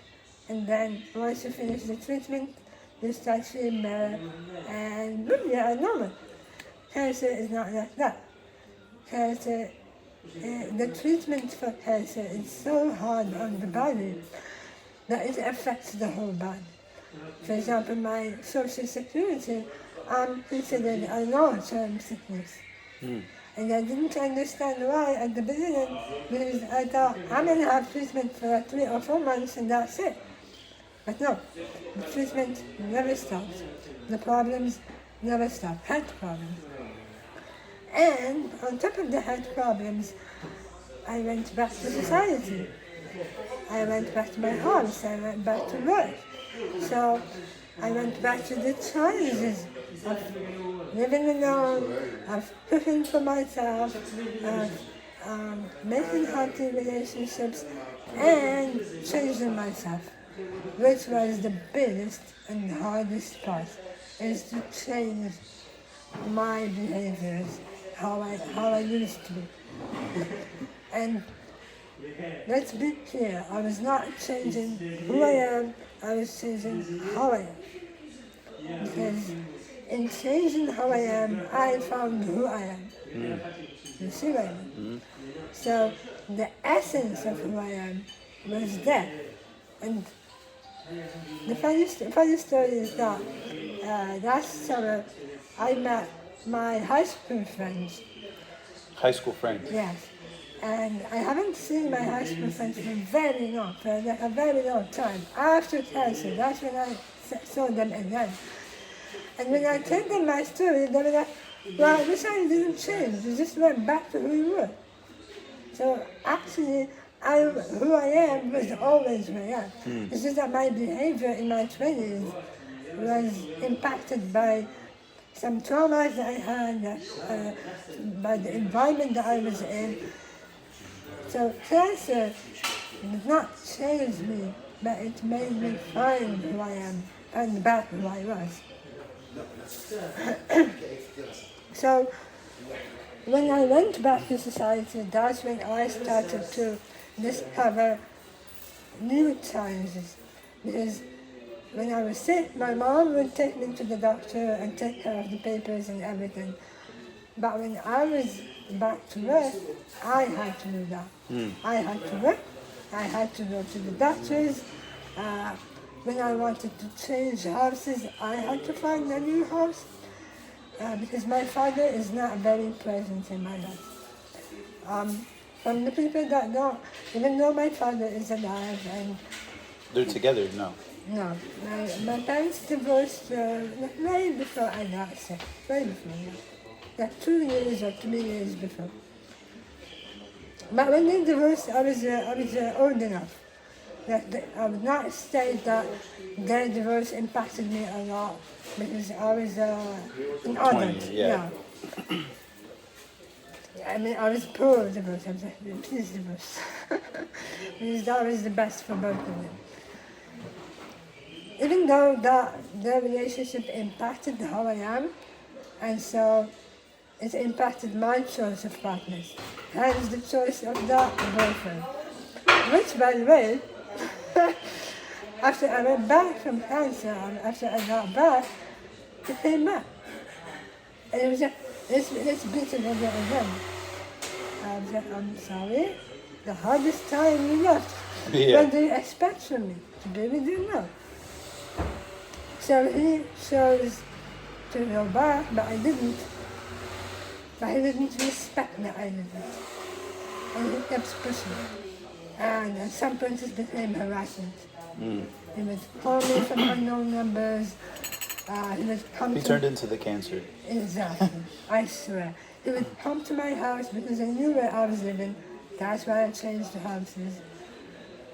and then once you finish the treatment, you start feeling better, and boom, you're normal. Cancer is not like that. Cancer, the treatment for cancer is so hard on the body that it affects the whole body. For example, my Social Security, I'm considered a long-term sickness. And I didn't understand why at the beginning, because I thought I'm going to have treatment for 3 or 4 months and that's it. But no, the treatment never stopped. The problems never stopped, health problems. And on top of the health problems, I went back to society. I went back to my house, I went back to work. So I went back to the challenges of living alone, of cooking for myself, of making healthy relationships and changing myself, which was the biggest and hardest part, is to change my behaviors, how I used to be. And let's be clear, I was not changing who I am, I was changing how I am. Because in changing how I am, I found who I am. You see what I mean? So the essence of who I am was there. And the funny story is that last summer I met my high school friends.
High school friends.
Yes. And I haven't seen my high school friends for a very long time. After cancer, that's when I saw them again. And when I told them my story, they were like, well, this I didn't change. You just went back to who you were. So actually, who I am was always who I am. It's just that my behavior in my 20s was impacted by some traumas that I had, by the environment that I was in. So cancer did not change me, but it made me find who I am and back who I was. So when I went back to society, that's when I started to discover new challenges. Because when I was sick, my mom would take me to the doctor and take care of the papers and everything. But when I was back to work, I had to do that. I had to work, I had to go to the doctors. When I wanted to change houses, I had to find a new house. Because my father is not very present in my life. From the people that don't, even though my father is alive and
They're together? No.
no, my parents divorced right before I got sick, right before that. Like 2 years or 3 years before. But when they divorced, I was old enough. I would not say that their divorce impacted me a lot because I was an adult.
20, yeah.
I mean, I was pro-divorce. I was like, please divorce. Because that was the best for both of them. Even though their relationship impacted how I am, and so it impacted my choice of partners, hence the choice of that boyfriend. Which, by the way, after I went back from cancer, after I got back, he came back. And it was like, let's beat it again. I was like, I'm sorry, the hardest time you left.
Yeah.
What do you expect from me? To be with you now. So he chose to go back, but I didn't. But he didn't respect that I didn't. And he kept pushing. And at some point it became harassment. He would call me from unknown numbers. He would come
He
to
turned into the cancer.
Exactly, I swear. He would come to my house because he knew where I was living. That's why I changed the houses.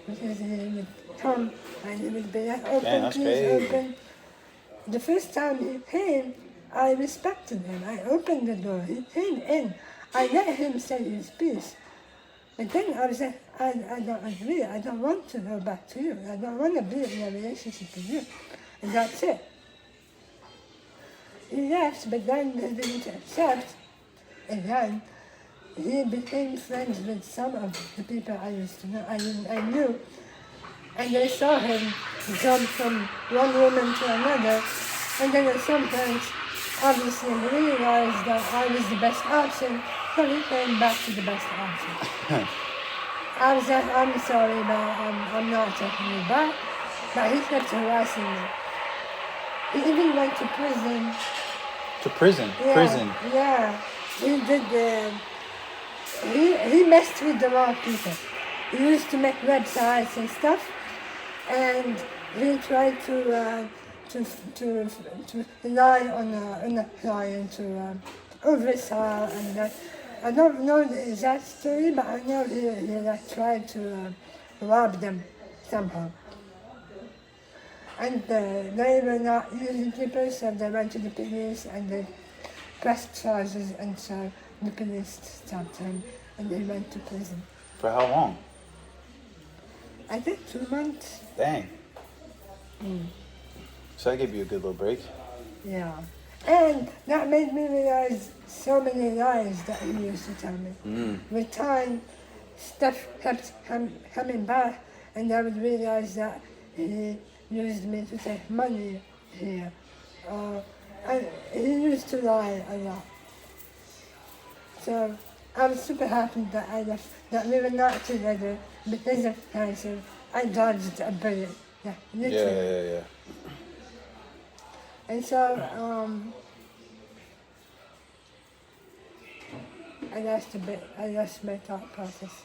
Because he would come and he would be like, open,
that's
please
crazy.
open. The first time he came, I respected him. I opened the door. He came in. I let him say his piece. But then I was like, I don't agree. I don't want to go back to you. I don't want to be in a relationship with you. And that's it. He left, but then he didn't accept. And then he became friends with some of the people I used to know. I knew. And they saw him jump from one woman to another. And then at some point, obviously he realized that I was the best option, so he came back to the best option. I was like, I'm sorry, but I'm not taking you back. But he kept harassing me. He even went to prison.
To prison?
Yeah,
Prison?
Yeah, he did. He messed with the wrong people. He used to make websites and stuff, and he tried to rely on a client to oversell and that. I don't know the exact story, but I know he like tried to rob them somehow. And they were not using people, so they went to the police and they pressed charges, and so the police stopped him. and he went to prison.
For how long?
I think 2 months.
Dang. So that gave you a good little break.
Yeah. And that made me realize so many lies that he used to tell me. With time, stuff kept coming back, and I would realize that he used me to take money here. And he used to lie a lot. So I was super happy that I left, that we were not together because of cancer. I dodged a bullet. Yeah, literally.
Yeah.
And so, I lost my thought process.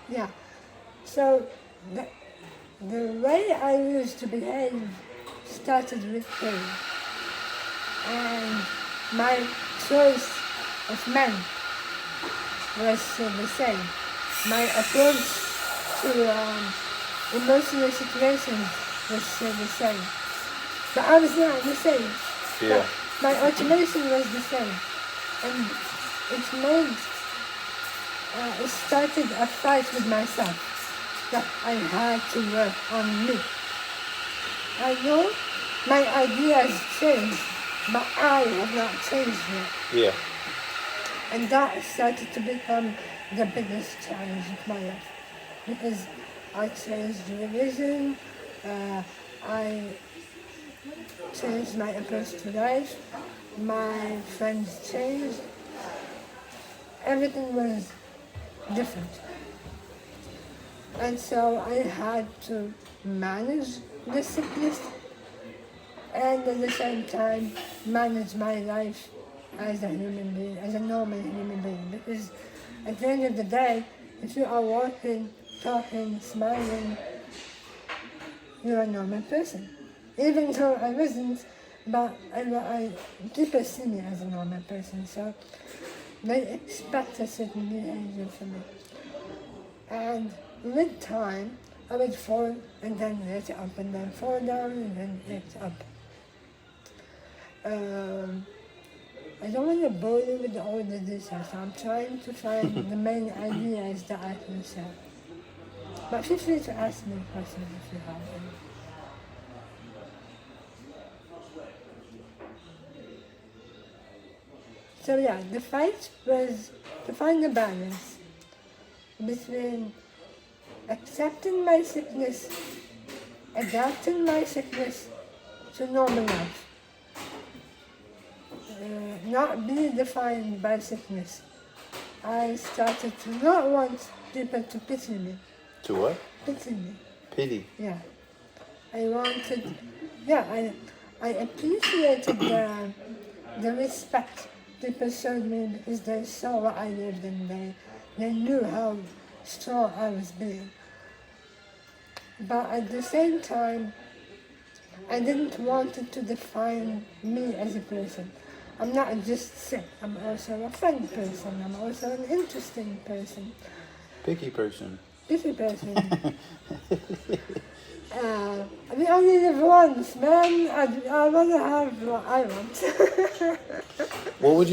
Yeah, so the way I used to behave started with him. And my choice of men was the same. My approach to emotional situations was the same. But I was not the same.
Yeah.
But my automation was the same. And it started a fight with myself that I had to work on me. I know my ideas changed, but I have not changed yet.
Yeah.
And that started to become the biggest challenge of my life. Because I changed religion, I changed my approach to life, my friends changed, everything was different. And so I had to manage the sickness and at the same time manage my life as a human being, as a normal human being. Because at the end of the day, if you are walking, talking, smiling, you're a normal person. Even though I wasn't, but people see me as a normal person, so they expect a certain behavior from me. And with time, I would fall and then get up, and then fall down and then get up. I don't want to bore you with all the details. I'm trying to find the main ideas that I can share. But feel free to ask me questions if you have any. So yeah, the fight was to find a balance between accepting my sickness, adapting my sickness to normal life. Not be defined by sickness. I started to not want people to pity me.
To what?
Pity me.
Pity.
Yeah. I appreciated the respect people showed me because they saw what I lived and they knew how strong I was being. But at the same time, I didn't want it to define me as a person. I'm not just sick, I'm also a fun person, I'm also an interesting person.
Picky person.
Picky person. We only live once, man. I want to have what I want.
What would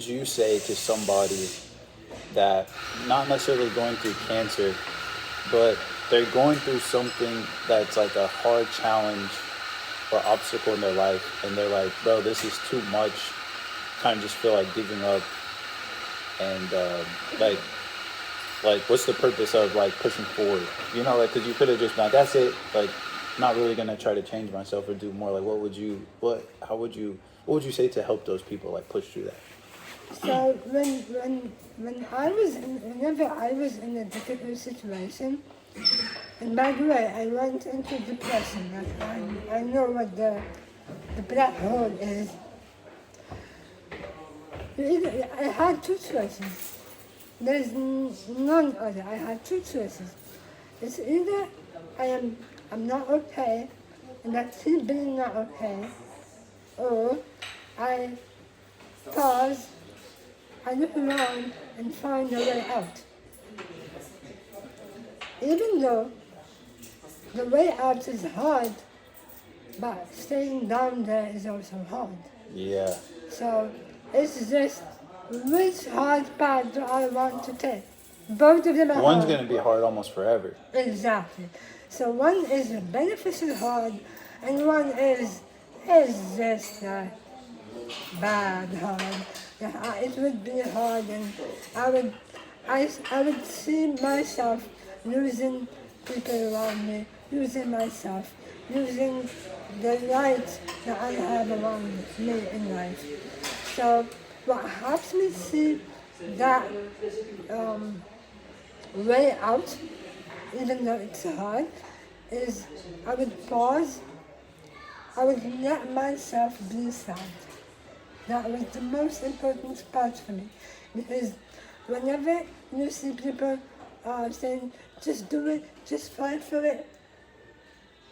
you say to somebody that not necessarily going through cancer, but they're going through something that's like a hard challenge or obstacle in their life, and they're like, bro, this is too much, kind of just feel like giving up, and like what's the purpose of like pushing forward, you know, like, because you could have just been like, that's it, like not really gonna try to change myself or do more. Like what would you say to help those people like push through that?
So whenever I was in a difficult situation, and by the way, I went into depression. I know what the black hole is. I had two choices. There's none other. I had two choices. It's either I'm not okay, and I keep being not okay, or I pause, I look around and find a way out. Even though the way out is hard, but staying down there is also hard.
Yeah.
So it's just which hard path do I want to take? Both of them are
One's
hard.
gonna be hard almost forever.
Exactly. So one is a beneficial hard, and one is just bad hard. Yeah, it would be hard, and I would I would see myself losing people around me, losing myself, losing the light that I have around me in life. So what helps me see that way out, even though it's hard, is I would pause, I would let myself be sad. That was the most important part for me, because whenever you see people saying, just do it, just fight for it,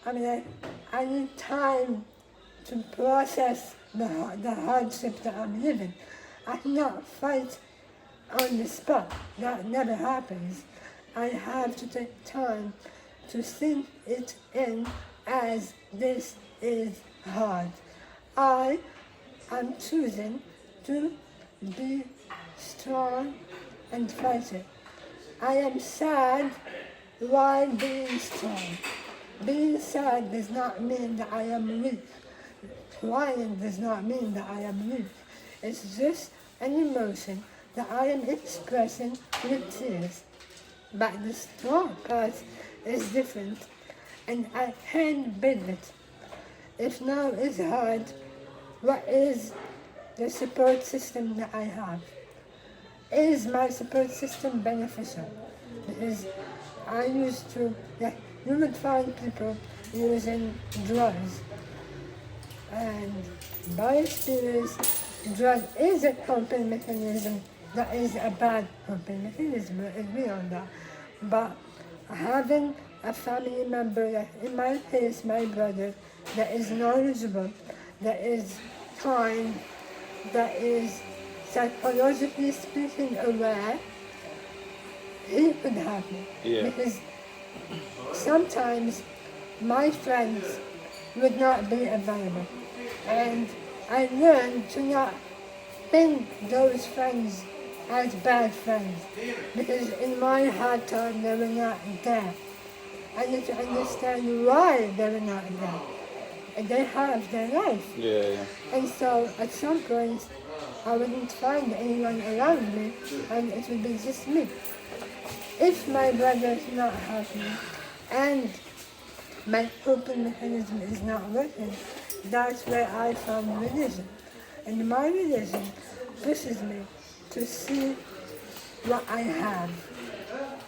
I mean, I need time to process the hardship that I'm living. I cannot fight on the spot. That never happens. I have to take time to sink it in as this is hard. I am choosing to be strong and fight it. I am sad while being strong. Being sad does not mean that I am weak. Crying does not mean that I am weak. It's just an emotion that I am expressing with tears. But the strong part is different, and I can build it. If now is hard, what is the support system that I have? Is my support system beneficial? Because I used to, like, you would find people using drugs, and by experience, drug is a coping mechanism that is a bad coping mechanism, I agree on that. But having a family member, like in my case, my brother, that is knowledgeable, that is kind, that is psychologically speaking aware, he could help me.
Yeah.
Because sometimes my friends would not be available. And I learned to not think those friends as bad friends, because in my hard time they were not there. I need to understand why they were not there. And they have their life.
Yeah.
And so at some point I wouldn't find anyone around me, and it would be just me. If my brother is not helping me and my coping mechanism is not working, that's where I found religion. And my religion pushes me to see what I have,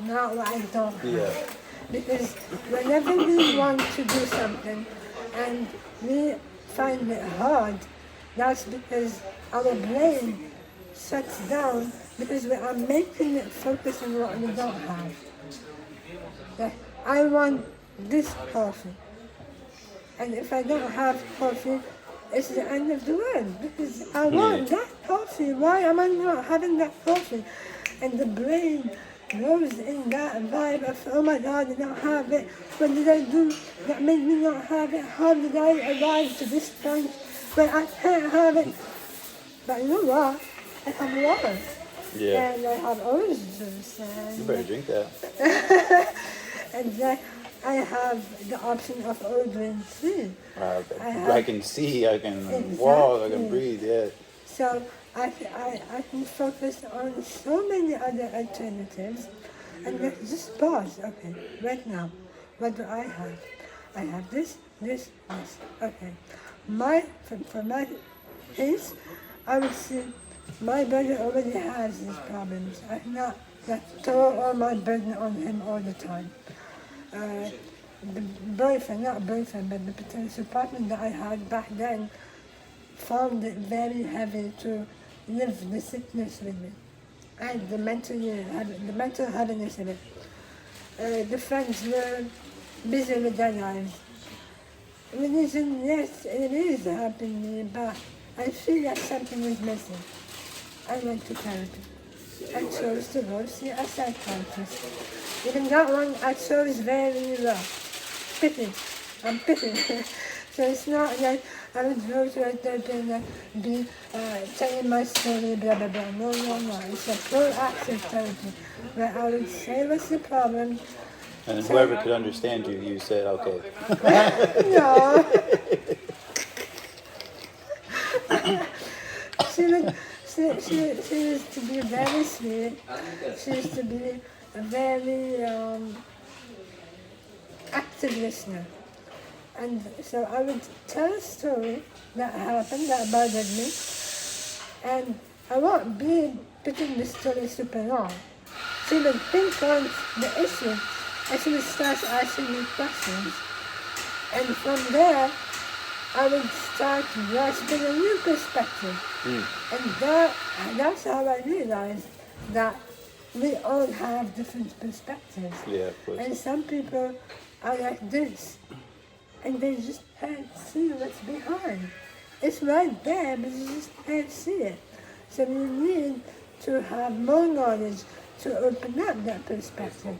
not what I don't have.
Yeah.
Because whenever we want to do something and we find it hard, that's because our brain shuts down, because we are making it focus on what we don't have. Like, I want this coffee, and if I don't have coffee, it's the end of the world, because I want that coffee. Why am I not having that coffee? And the brain goes in that vibe of, oh my God, I don't have it. What did I do that made me not have it? How did I arrive to this point where I can't have it? But you know what? I have water.
Yeah.
And I have orange juice. And
You better drink that.
and then I have the option of ordering tea.
I can see, I can walk, I can
Exactly.
breathe, yeah.
So I can focus on so many other alternatives, and then just pause. Okay, right now, what do I have? I have this. Okay. For my case, I would say my brother already has these problems. I cannot throw all my burden on him all the time. The not boyfriend, but the potential partner that I had back then found it very heavy to live the sickness with me and the mental heaviness of it. The friends were busy with their lives. Religion, yes, it is helping me, but I feel like something is missing. I went to therapy. I chose to go see a psychiatrist. Even that one I chose very well. Pity. I'm pity. So it's not like I would go to a therapy and be telling my story, blah, blah, blah. No, no, no. It's a proactive therapy where I would say what's the problem.
And whoever could understand you, you said, okay.
No. She used to be very sweet. She used to be a very active listener. And so I would tell a story that happened, that bothered me, and I won't be putting the story super long. She would pinpoint the issue, and she would start asking me questions. And from there, I would start grasping a new perspective. And that's how I realized that we all have different perspectives.
Yeah, of course.
And some people are like this, and they just can't see what's behind. It's right there, but you just can't see it. So you need to have more knowledge to open up that perspective.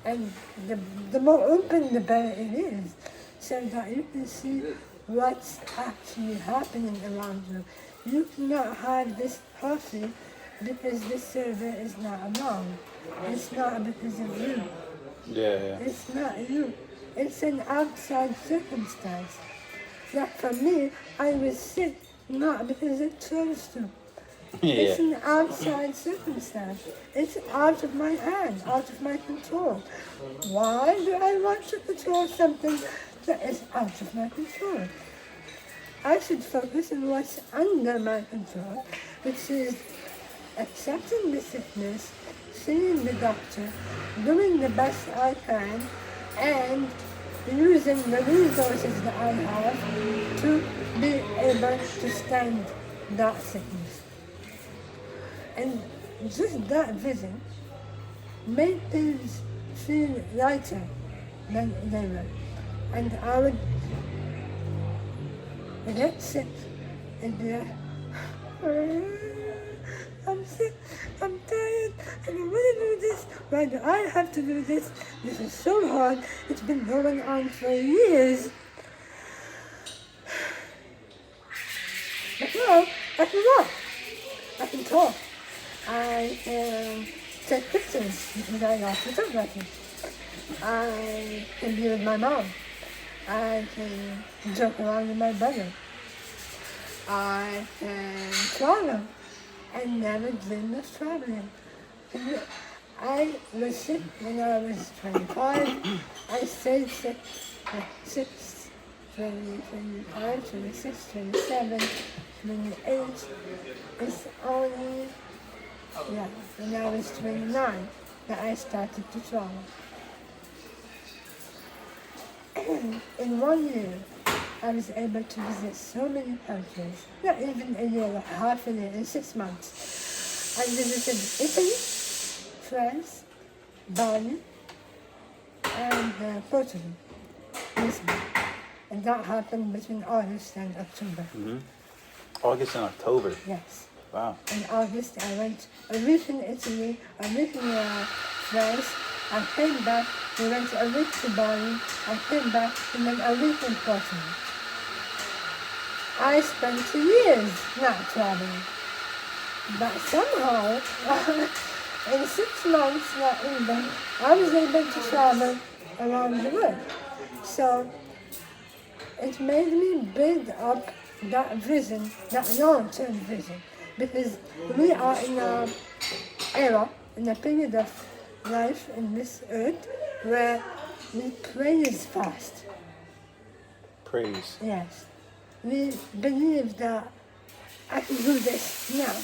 And the more open, the better it is, so that you can see what's actually happening around you. You cannot have this coffee because this server is not around. It's not because of you.
Yeah.
It's not you. It's an outside circumstance. Like for me, I was sick not because I chose to. It's an outside circumstance. It's out of my hands, out of my control. Why do I want to control something that is out of my control? I should focus on what's under my control, which is accepting the sickness, seeing the doctor, doing the best I can, and using the resources that I have to be able to stand that sickness. And just that vision made things feel lighter than they were. And I would get sick and be like, I'm sick, I'm tired, I don't want to do this. Why do I have to do this? This is so hard. It's been going on for years. But now, I can walk. I can talk. I can take pictures because I love photography. I can be with my mom. I can joke around with my brother. I can travel. I never dreamed of traveling. I was sick when I was 25. I stayed sick for 6, 20, 25, 26, 27, 28. It's only, when I was 29 that I started to travel. In 1 year, I was able to visit so many countries, not even a year, half a year, in 6 months. I visited Italy, France, Bali, and Portugal, Lisbon. And that happened between August and October.
August and October.
Yes.
Wow.
In August, I went a week in Italy, a week in France. I came back, we went a week to Bali, I came back, and then a week in Portugal. I spent 2 years not traveling. But somehow, in 6 months, not even, I was able to travel around the world. So it made me build up that vision, that long-term vision, because we are in an era, in a period of life in this earth where we praise fast.
Praise.
Yes. We believe that I can do this now.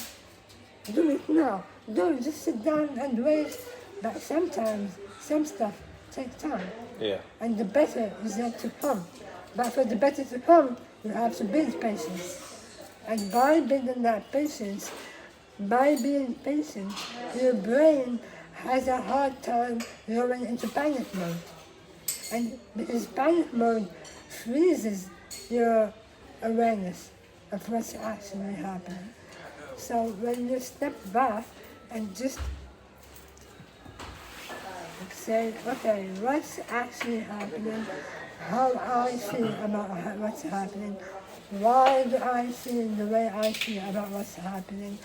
Do it now. Don't just sit down and wait. But sometimes some stuff takes time.
Yeah.
And the better is yet to come. But for the better to come, you have to build patience. And by building that patience, by being patient, your brain has a hard time going into panic mode. And because panic mode freezes your awareness of what's actually happening. So when you step back and just say, okay, what's actually happening? how I feel about what's happening. Why do I feel the way I feel about what's happening?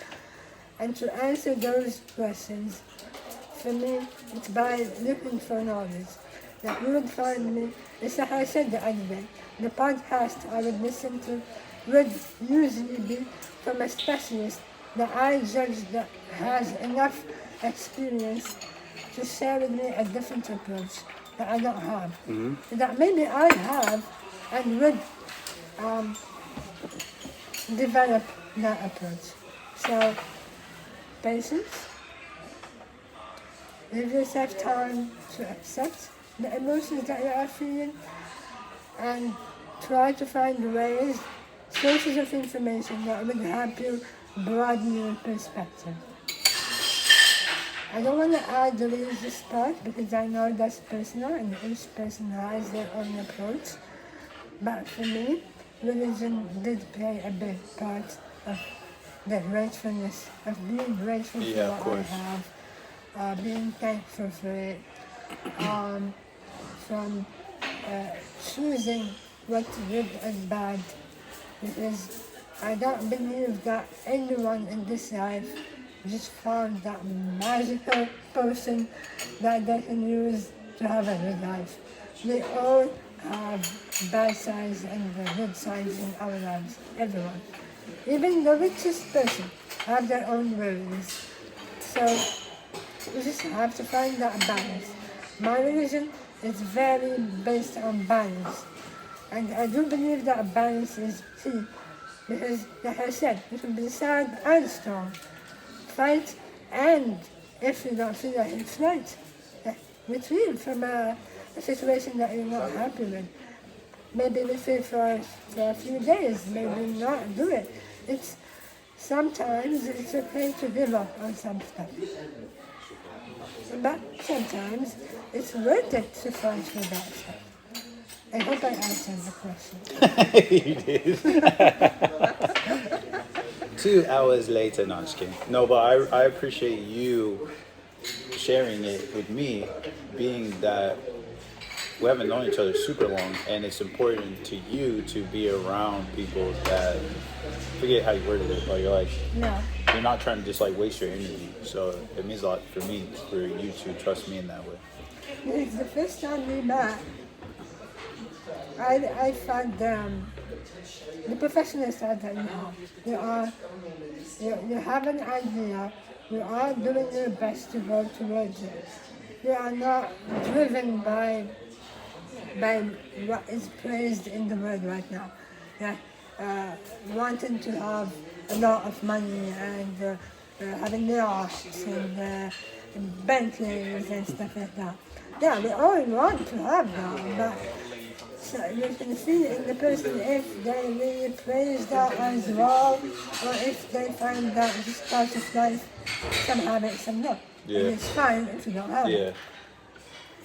And to answer those questions, for me, it's by looking for knowledge. That you would find me, it's like I said the other day, the podcast I would listen to would usually be from a specialist that I judge that has enough experience to share with me a different approach that I don't have. That maybe I have and would develop that approach. So, patience, give yourself time to accept the emotions that you are feeling and try to find ways, sources of information that would help you broaden your perspective. I don't want to add the religious part because I know that's personal and each person has their own approach. But for me, religion did play a big part of the gratefulness, of being grateful for
Yeah, of
what I
course.
have, being thankful for it, from choosing what's good and bad, because I don't believe that anyone in this life just found that magical person that they can use to have a good life. We all have bad sides and the good sides in our lives, everyone. Even the richest person have their own worries. So we just have to find that balance. My religion is very based on balance. And I do believe that balance is key. Because, like I said, you can be sad and strong. Fight, and if you don't feel like you fight, retreat from a situation that you're not happy with. Maybe retreat for a few days, maybe not do it. Sometimes it's okay to give up on some stuff. But sometimes it's worth it to fight for that stuff. I hope I answered the question.
You did. 2 hours later, no, I'm just kidding. No, but I appreciate you sharing it with me, being that we haven't known each other super long, and it's important to you to be around people that, forget how you worded it, but you're like,
No.
you're not trying to just like waste your energy. So it means a lot for me, for you to trust me in that way.
It's the first time we met. I found the professional side that you have. You have an idea. You are doing your best to go towards it. You are not driven by what is praised in the world right now. Yeah, wanting to have a lot of money and having yachts and Bentleys and stuff like that. Yeah, we all want to have that, but so you can see in the person if they really praise that as well, or if they find that just part of life, some have it, some not.
Yeah.
And it's fine if you don't have
Yeah.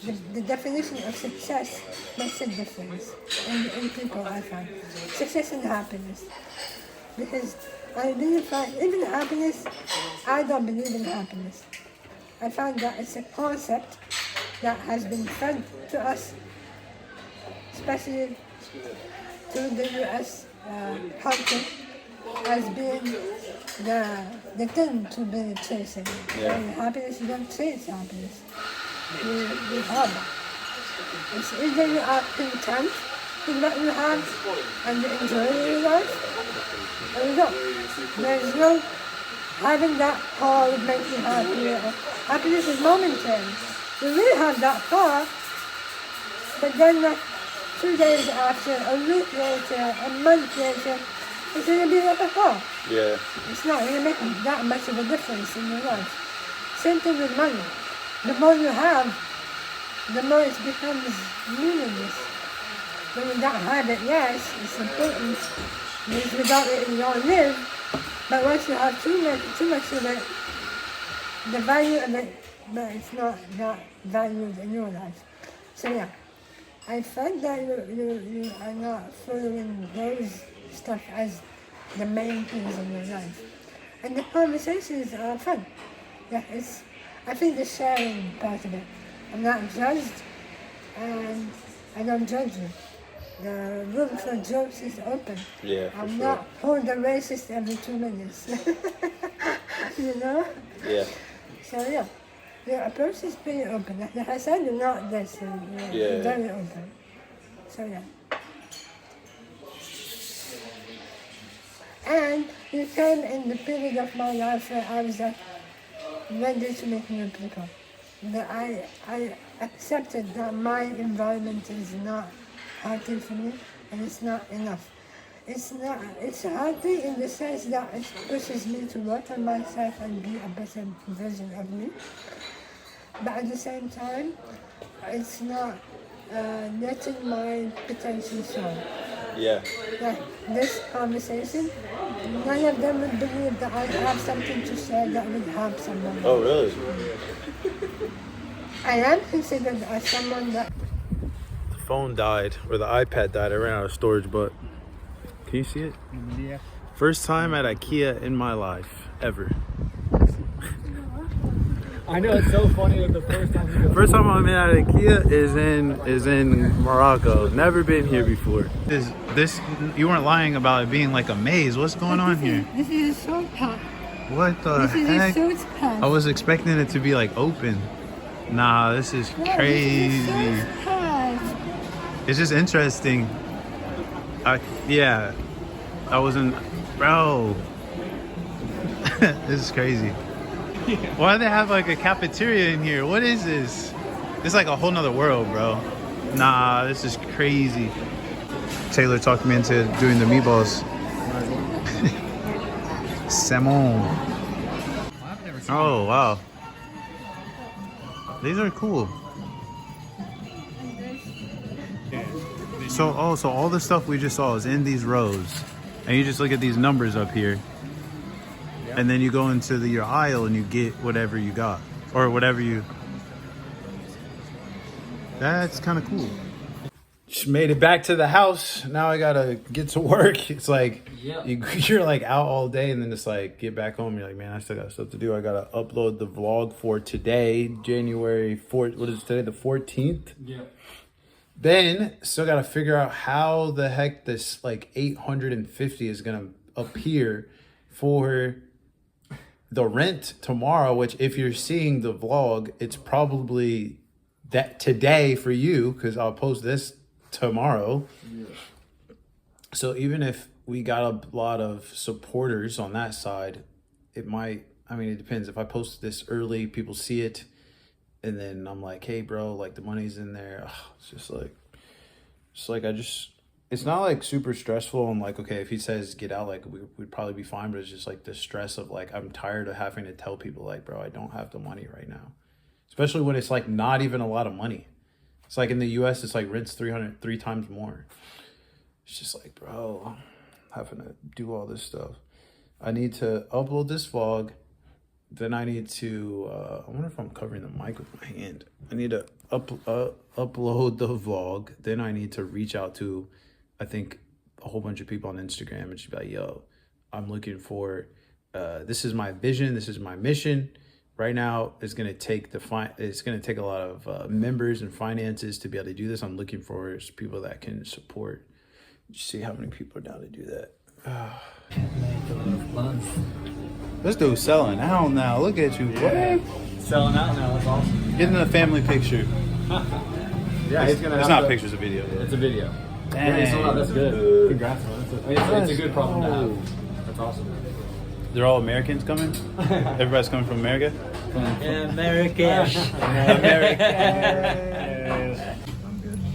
it. The definition of success makes a difference in people, I find. Success and happiness. Because I really find, even happiness, I don't believe in happiness. I find that it's a concept that has been fed to us, especially through the US culture, as being the thing to be chasing.
Yeah.
And happiness, you don't chase happiness. You have it. It's either you are content with what you have and you enjoy your life, or you don't. There's no having that car would make you happy. Happiness is momentary. You really have that car, but then 2 days after, a week later, a month later, it's going to be like a car.
Yeah.
It's not going to make that much of a difference in your life. Same thing with money. The more you have, the more it becomes meaningless. When you don't have it, yes, it's important. Because without it, you don't live. But once you have too much of it, the value of it, but it's not valued in your life. So yeah, I find that you are not following those stuff as the main things in your life. And the conversations are fun. Yeah, I think the sharing part of it. I'm not judged, and I don't judge you. The room for jokes is open.
Yeah, for
I'm
sure.
not hold the racist every 2 minutes. You know?
Yeah.
So yeah, the approach is pretty open. Like I said, you're not this,
Yeah.
very open. So yeah. And you came in the period of my life where I was like ready to meet new people. That I accepted that my environment is not healthy for me and it's not enough. It's healthy in the sense that it pushes me to work on myself and be a better version of me. But at the same time, it's not letting my potential show.
Yeah.
Like this conversation, none of them would believe that I have something to share that would help someone.
Oh, really?
I am considered as someone that
The phone died, or the iPad died. I ran out of storage, but can you see it?
Yeah.
First time at IKEA in my life, ever.
I know, it's so funny with the first time you go.
First time I'm at IKEA is in Morocco. Never been here before. This you weren't lying about it being like a maze. What's going on here?
This is a short path.
What the
This is a
heck?
short path.
I was expecting it to be like open. Nah, this is
No,
crazy.
This is a short path.
It's just interesting. Yeah, I wasn't, bro. This is crazy. Why do they have like a cafeteria in here? What is this? It's like a whole nother world, bro. Nah, this is crazy. Taylor talked me into doing the meatballs. Salmon.
I've never seen
Oh, wow. These are cool. So all the stuff we just saw is in these rows. And you just look at these numbers up here. And then you go into your aisle and you get whatever you got. Or whatever you... That's kind of cool. Just made it back to the house. Now I gotta get to work. It's like
Yep.
you're like out all day and then it's like get back home. You're like, man, I still got stuff to do. I gotta upload the vlog for today, January 4th. What is today? The 14th.
Yeah.
Then still gotta figure out how the heck this like 850 is gonna appear for the rent tomorrow. Which if you're seeing the vlog, it's probably that today for you because I'll post this tomorrow.
Yeah.
So even if we got a lot of supporters on that side, it might, I mean, it depends. If I post this early, people see it, and then I'm like, hey, bro, like the money's in there. It's just like it's not like super stressful. I'm like, okay, if he says get out, like we'd probably be fine, but it's just like the stress of like, I'm tired of having to tell people like, bro, I don't have the money right now. Especially when it's like not even a lot of money. It's like in the US, it's like rent's 3 times more. It's just like, bro, having to do all this stuff. I need to upload this vlog. Then I need to, I wonder if I'm covering the mic with my hand. I need to upload the vlog. Then I need to reach out to, I think, a whole bunch of people on Instagram and just be like, yo, I'm looking for, this is my vision. This is my mission. Right now, it's gonna take a lot of members and finances to be able to do this. I'm looking for people that can support. Just see how many people are down to do that. This dude's selling out now. Look at you. What?
Selling out now, that's awesome.
Get in the family picture.
Yeah, he's gonna
It's
have
not
to-
pictures, of video.
It's a video.
Dang.
Yeah, he sold out, that's good. Congrats, man. It's a good problem to have. That's awesome.
They're all Americans coming? Everybody's coming from America?
America.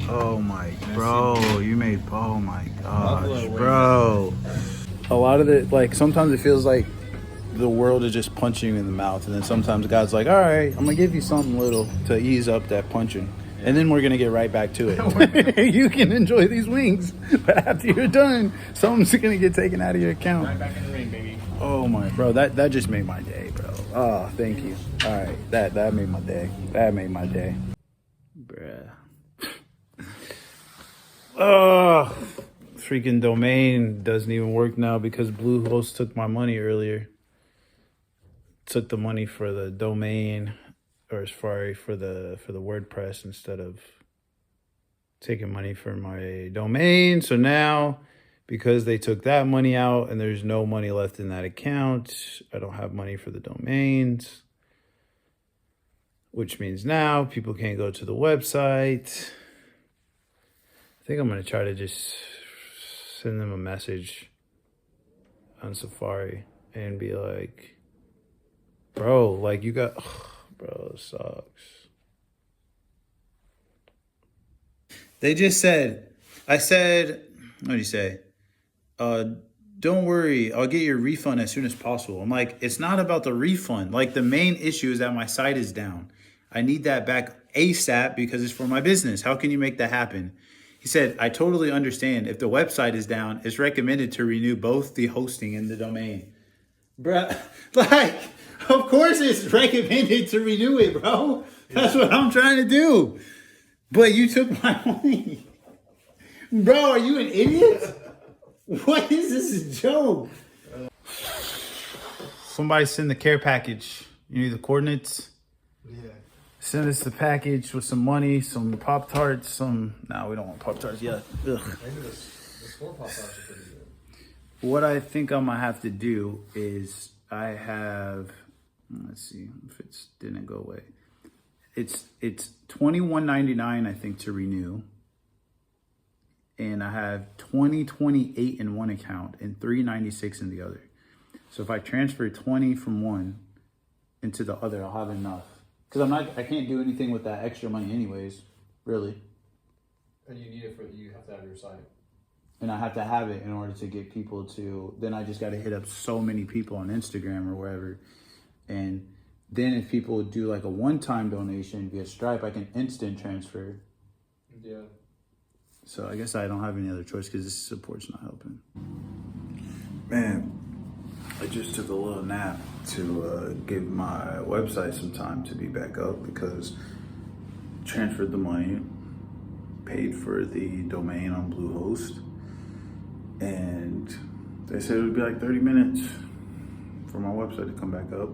Oh my, bro, you made, oh my gosh, bro. A lot of it, like, sometimes it feels like the world is just punching you in the mouth. And then sometimes God's like, all right, I'm gonna give you something little to ease up that punching. And then we're gonna get right back to it. You can enjoy these wings, but after you're done, something's gonna get taken out of your account.
Right back in the ring, baby.
Oh my, bro, that just made my day, bro. Oh, thank you. All right, that made my day. That made my day. Bruh. Oh, freaking domain doesn't even work now because Bluehost took my money earlier. Took the money for the domain, or sorry, for the WordPress instead of taking money for my domain. So now, because they took that money out and there's no money left in that account, I don't have money for the domains, which means now people can't go to the website. I think I'm going to try to just send them a message on Safari and be like, bro, like you got, bro, it sucks. They just said, what did he say? Don't worry, I'll get your refund as soon as possible. I'm like, it's not about the refund. Like, the main issue is that my site is down. I need that back ASAP because it's for my business. How can you make that happen? He said, I totally understand. If the website is down, it's recommended to renew both the hosting and the domain. Bruh, like, of course it's recommended to renew it, bro. That's what I'm trying to do. But you took my money. Bro, are you an idiot? What is this, a joke? Somebody send the care package. You need the coordinates?
Yeah.
Send us the package with some money, some Pop-Tarts, we don't want Pop-Tarts yet. Ugh.
Maybe the store Pop-Tarts are pretty good.
What I think I'm gonna have to do is let's see if it didn't go away. It's $21.99 I think to renew. And I have $20.28 in one account and $3.96 in the other. So if I transfer 20 from one into the other, I'll have enough. Because I can't do anything with that extra money anyways, really.
And you have to have your site.
And I have to have it in order to get people to, then I just got to hit up so many people on Instagram or wherever. And then if people do like a one-time donation via Stripe, I can instant transfer.
Yeah.
So I guess I don't have any other choice because this support's not helping. Man, I just took a little nap to give my website some time to be back up because transferred the money, paid for the domain on Bluehost, and they said it would be like 30 minutes for my website to come back up.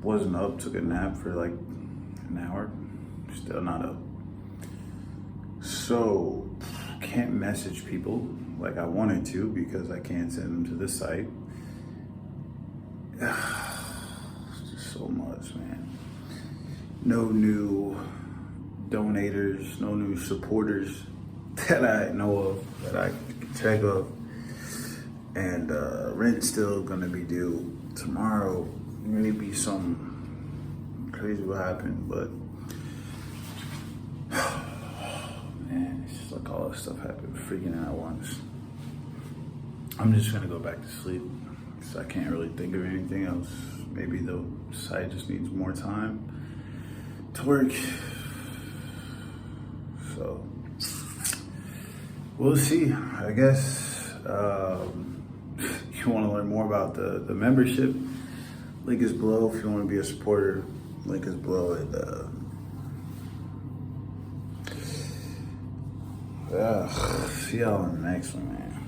Wasn't up, took a nap for like an hour, still not up. So, can't message people like I wanted to because I can't send them to the site. Just so much, man. No new donators, no new supporters that I know of, that I can check of. And rent's still gonna be due tomorrow. Maybe some crazy will happen, but man, it's just like all this stuff happened freaking out at once. I'm just gonna go back to sleep because I can't really think of anything else. Maybe the site just needs more time to work. So we'll see. I guess you want to learn more about the membership, link is below. If you want to be a supporter, link is below. See y'all in the next one, man.